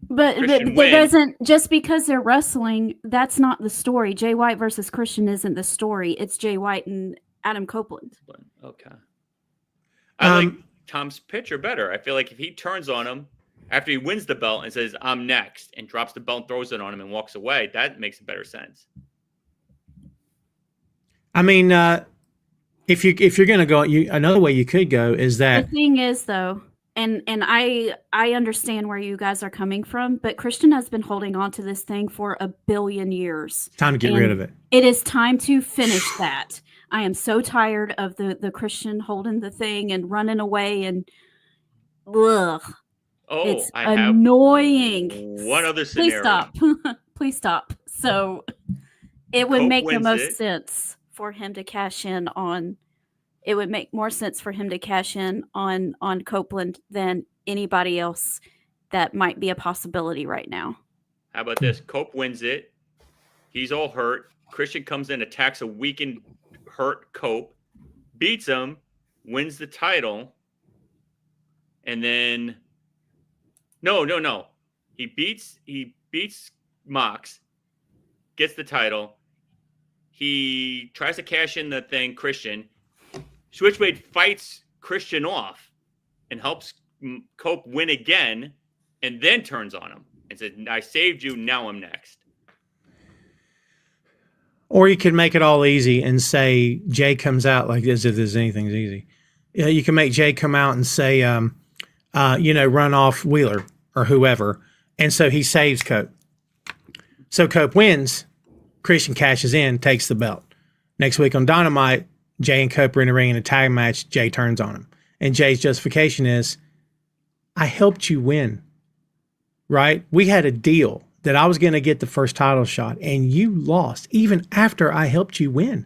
but Christian it win, doesn't, just because they're wrestling, that's not the story. Jay White versus Christian isn't the story. It's Jay White and Adam Copeland. Okay. I like Tom's picture better. I feel like if he turns on him after he wins the belt and says, I'm next, and drops the belt, throws it on him, and walks away, that makes better sense. I mean, if you're going to go, another way you could go is that the thing is, though, and I understand where you guys are coming from, but Christian has been holding on to this thing for 1 billion years. Time to get rid of it. It is time to finish that. I am so tired of the Christian holding the thing and running away and ugh. Oh, it's I annoying. Have one other scenario. Please stop. Please stop. So it would Cope make the wins most it. sense for him to cash in on. It would make more sense for him to cash in on Copeland than anybody else that might be a possibility right now. How about this? Cope wins it. He's all hurt. Christian comes in, attacks a weakened, hurt Cope, beats him, wins the title, and then no. He beats Mox, gets the title. He tries to cash in the thing, Christian. Switchblade fights Christian off and helps Cope win again, and then turns on him and says, I saved you, now I'm next. Or you could make it all easy and say Jay comes out like as if there's anything's easy. You can make Jay come out and say, run off Wheeler or whoever. And so he saves Cope. So Cope wins. Christian cashes in, takes the belt. Next week on Dynamite, Jay and Cope are in the ring in a tag match. Jay turns on him. And Jay's justification is, I helped you win, right? We had a deal that I was going to get the first title shot, and you lost even after I helped you win.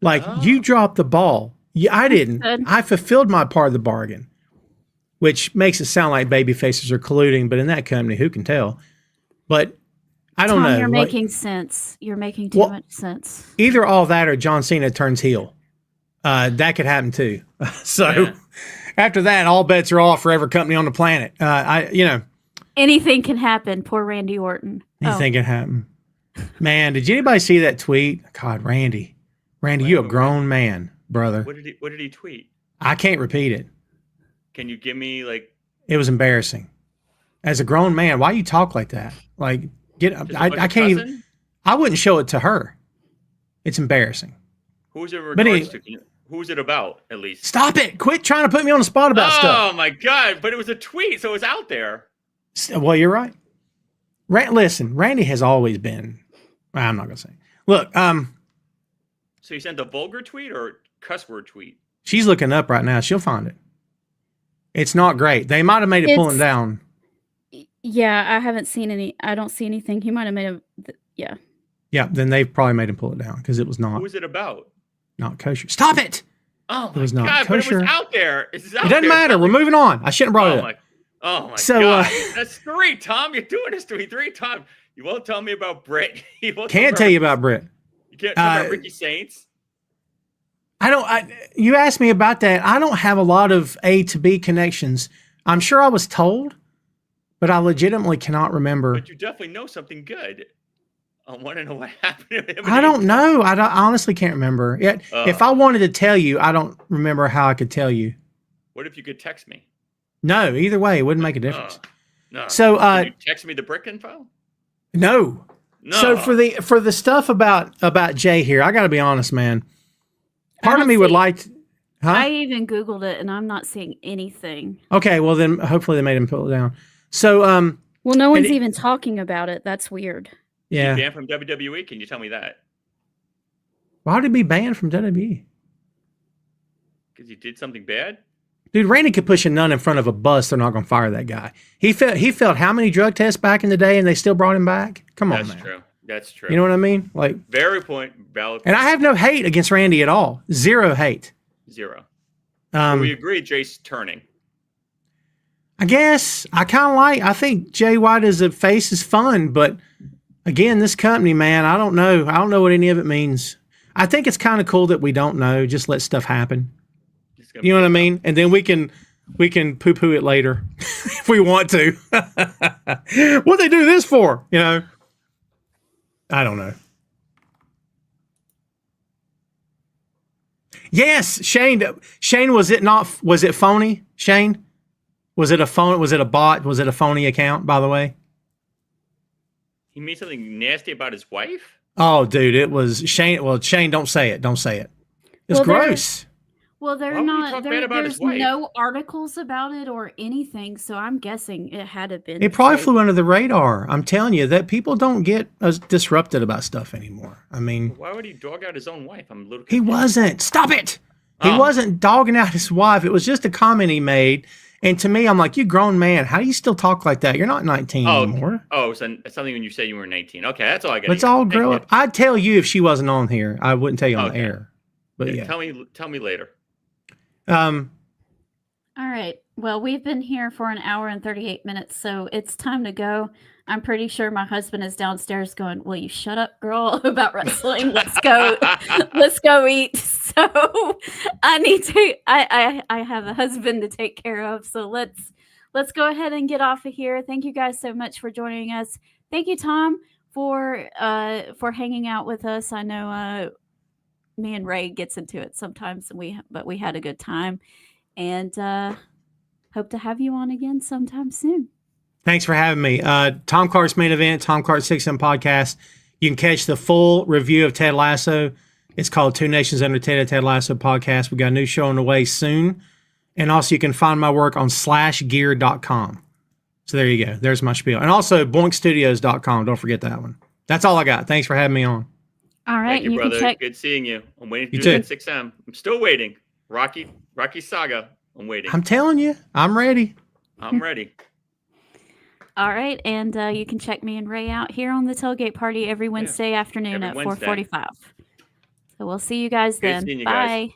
Like, you dropped the ball. I didn't. I fulfilled my part of the bargain, which makes it sound like baby faces are colluding, but in that company, who can tell? But I don't know. You're making sense. You're making too much sense. Either all that or John Cena turns heel. That could happen too. So after that, all bets are off for every company on the planet. Anything can happen. Poor Randy Orton. Anything can happen. Man, did anybody see that tweet? God, Randy, you a grown man, brother. What did he tweet? I can't repeat it. Can you give me It was embarrassing. As a grown man, why you talk like that? Like, I can't even. I wouldn't show it to her. It's embarrassing. Who's it regards to? Who's it about? At least. Stop it! Quit trying to put me on the spot about stuff. Oh my God! But it was a tweet, so it was out there. Well, you're right. Listen, Randy has always been. I'm not gonna say. Look, So you sent a vulgar tweet or cuss word tweet? she's looking up right now. She'll find it. It's not great. They might have made it pulling down. Yeah, I haven't seen any. I don't see anything. He might have made a. Yeah. Yeah, then they've probably made him pull it down because it was Who not was it about? kosher. Stop it! Oh It my was not God! But it kosher. was out there. It Doesn't matter. We're moving on. I shouldn't have brought it up. Oh my So, God! That's 3, Tom. You're doing this to me 3 times. You won't tell me about Britt. Can't tell you about Britt. You can't tell me about Ricky Saints. You asked me about that. I don't have a lot of A to B connections. I'm sure I was told, but I legitimately cannot remember. But you definitely know something good. I want to know what happened to him. I don't know. I honestly can't remember. Yet, if I wanted to tell you, I don't remember how I could tell you. What if you could text me? No, either way, it wouldn't make a difference. No. So, Can you text me the brick info? No. So for the stuff about Jay here, I got to be honest, man. Part of me would like. Huh? I even Googled it and I'm not seeing anything. Okay, well then hopefully they made him pull it down. So well, no one's even talking about it. That's weird. Yeah. Banned from WWE? Can you tell me that? Why would he be banned from WWE? Because he did something bad? Dude, Randy could push a nun in front of a bus. They're not going to fire that guy. He failed how many drug tests back in the day, and they still brought him back? Come on, man. That's true. That's true. You know what I mean? Like valid point. And I have no hate against Randy at all. Zero hate. 0. We agree. Jay's turning. I guess I I think Jay White as a face is fun, but again, this company, man, I don't know. I don't know what any of it means. I think it's kind of cool that we don't know. Just let stuff happen. You know what I mean? And then we can poo-poo it later if we want to. What they do this for? You know? I don't know. Yes, Shane, was it phony? Shane? Was it a phone? Was it a bot? Was it a phony account, by the way? He made something nasty about his wife? Oh, dude, it was Shane. Well, Shane, don't say it. Don't say it. It's gross. Well, there's no articles about it or anything, so I'm guessing it had to been. It probably flew under the radar. I'm telling you that people don't get as disrupted about stuff anymore. I mean, why would he dog out his own wife? I'm a little confused. He wasn't. Stop it. He wasn't dogging out his wife. It was just a comment he made. And to me, I'm like, you grown man. How do you still talk like that? You're not 19 anymore. Oh, so it's something when you said you were 19. Okay, that's all I got. Let's all grow up. I'd tell you if she wasn't on here. I wouldn't tell you on the air. But yeah. Tell me later. All right. Well, we've been here for 1 hour and 38 minutes, so it's time to go. I'm pretty sure my husband is downstairs going, "Will you shut up, girl, about wrestling? Let's go. Let's go eat." So I need to I have a husband to take care of. So let's go ahead and get off of here. Thank you guys so much for joining us. Thank you, Tom, for hanging out with us. I know me and Ray gets into it sometimes, but we had a good time, and hope to have you on again sometime soon. Thanks for having me. Tom Clark's Main Event, Tom Clark 6M Podcast. You can catch the full review of Ted Lasso. It's called Two Nations Under Ted Lasso Podcast. We got a new show on the way soon. And also you can find my work on slashgear.com. So there you go. There's my spiel. And also boinkstudios.com. Don't forget that one. That's all I got. Thanks for having me on. All right. Thank you, brother. Good seeing you. I'm waiting to do that 6M. I'm still waiting. Rocky Saga. I'm waiting. I'm telling you. I'm ready. I'm ready. All right, and you can check me and Ray out here on the Tailgate Party every Wednesday afternoon at 4:45. So we'll see you guys then. Bye.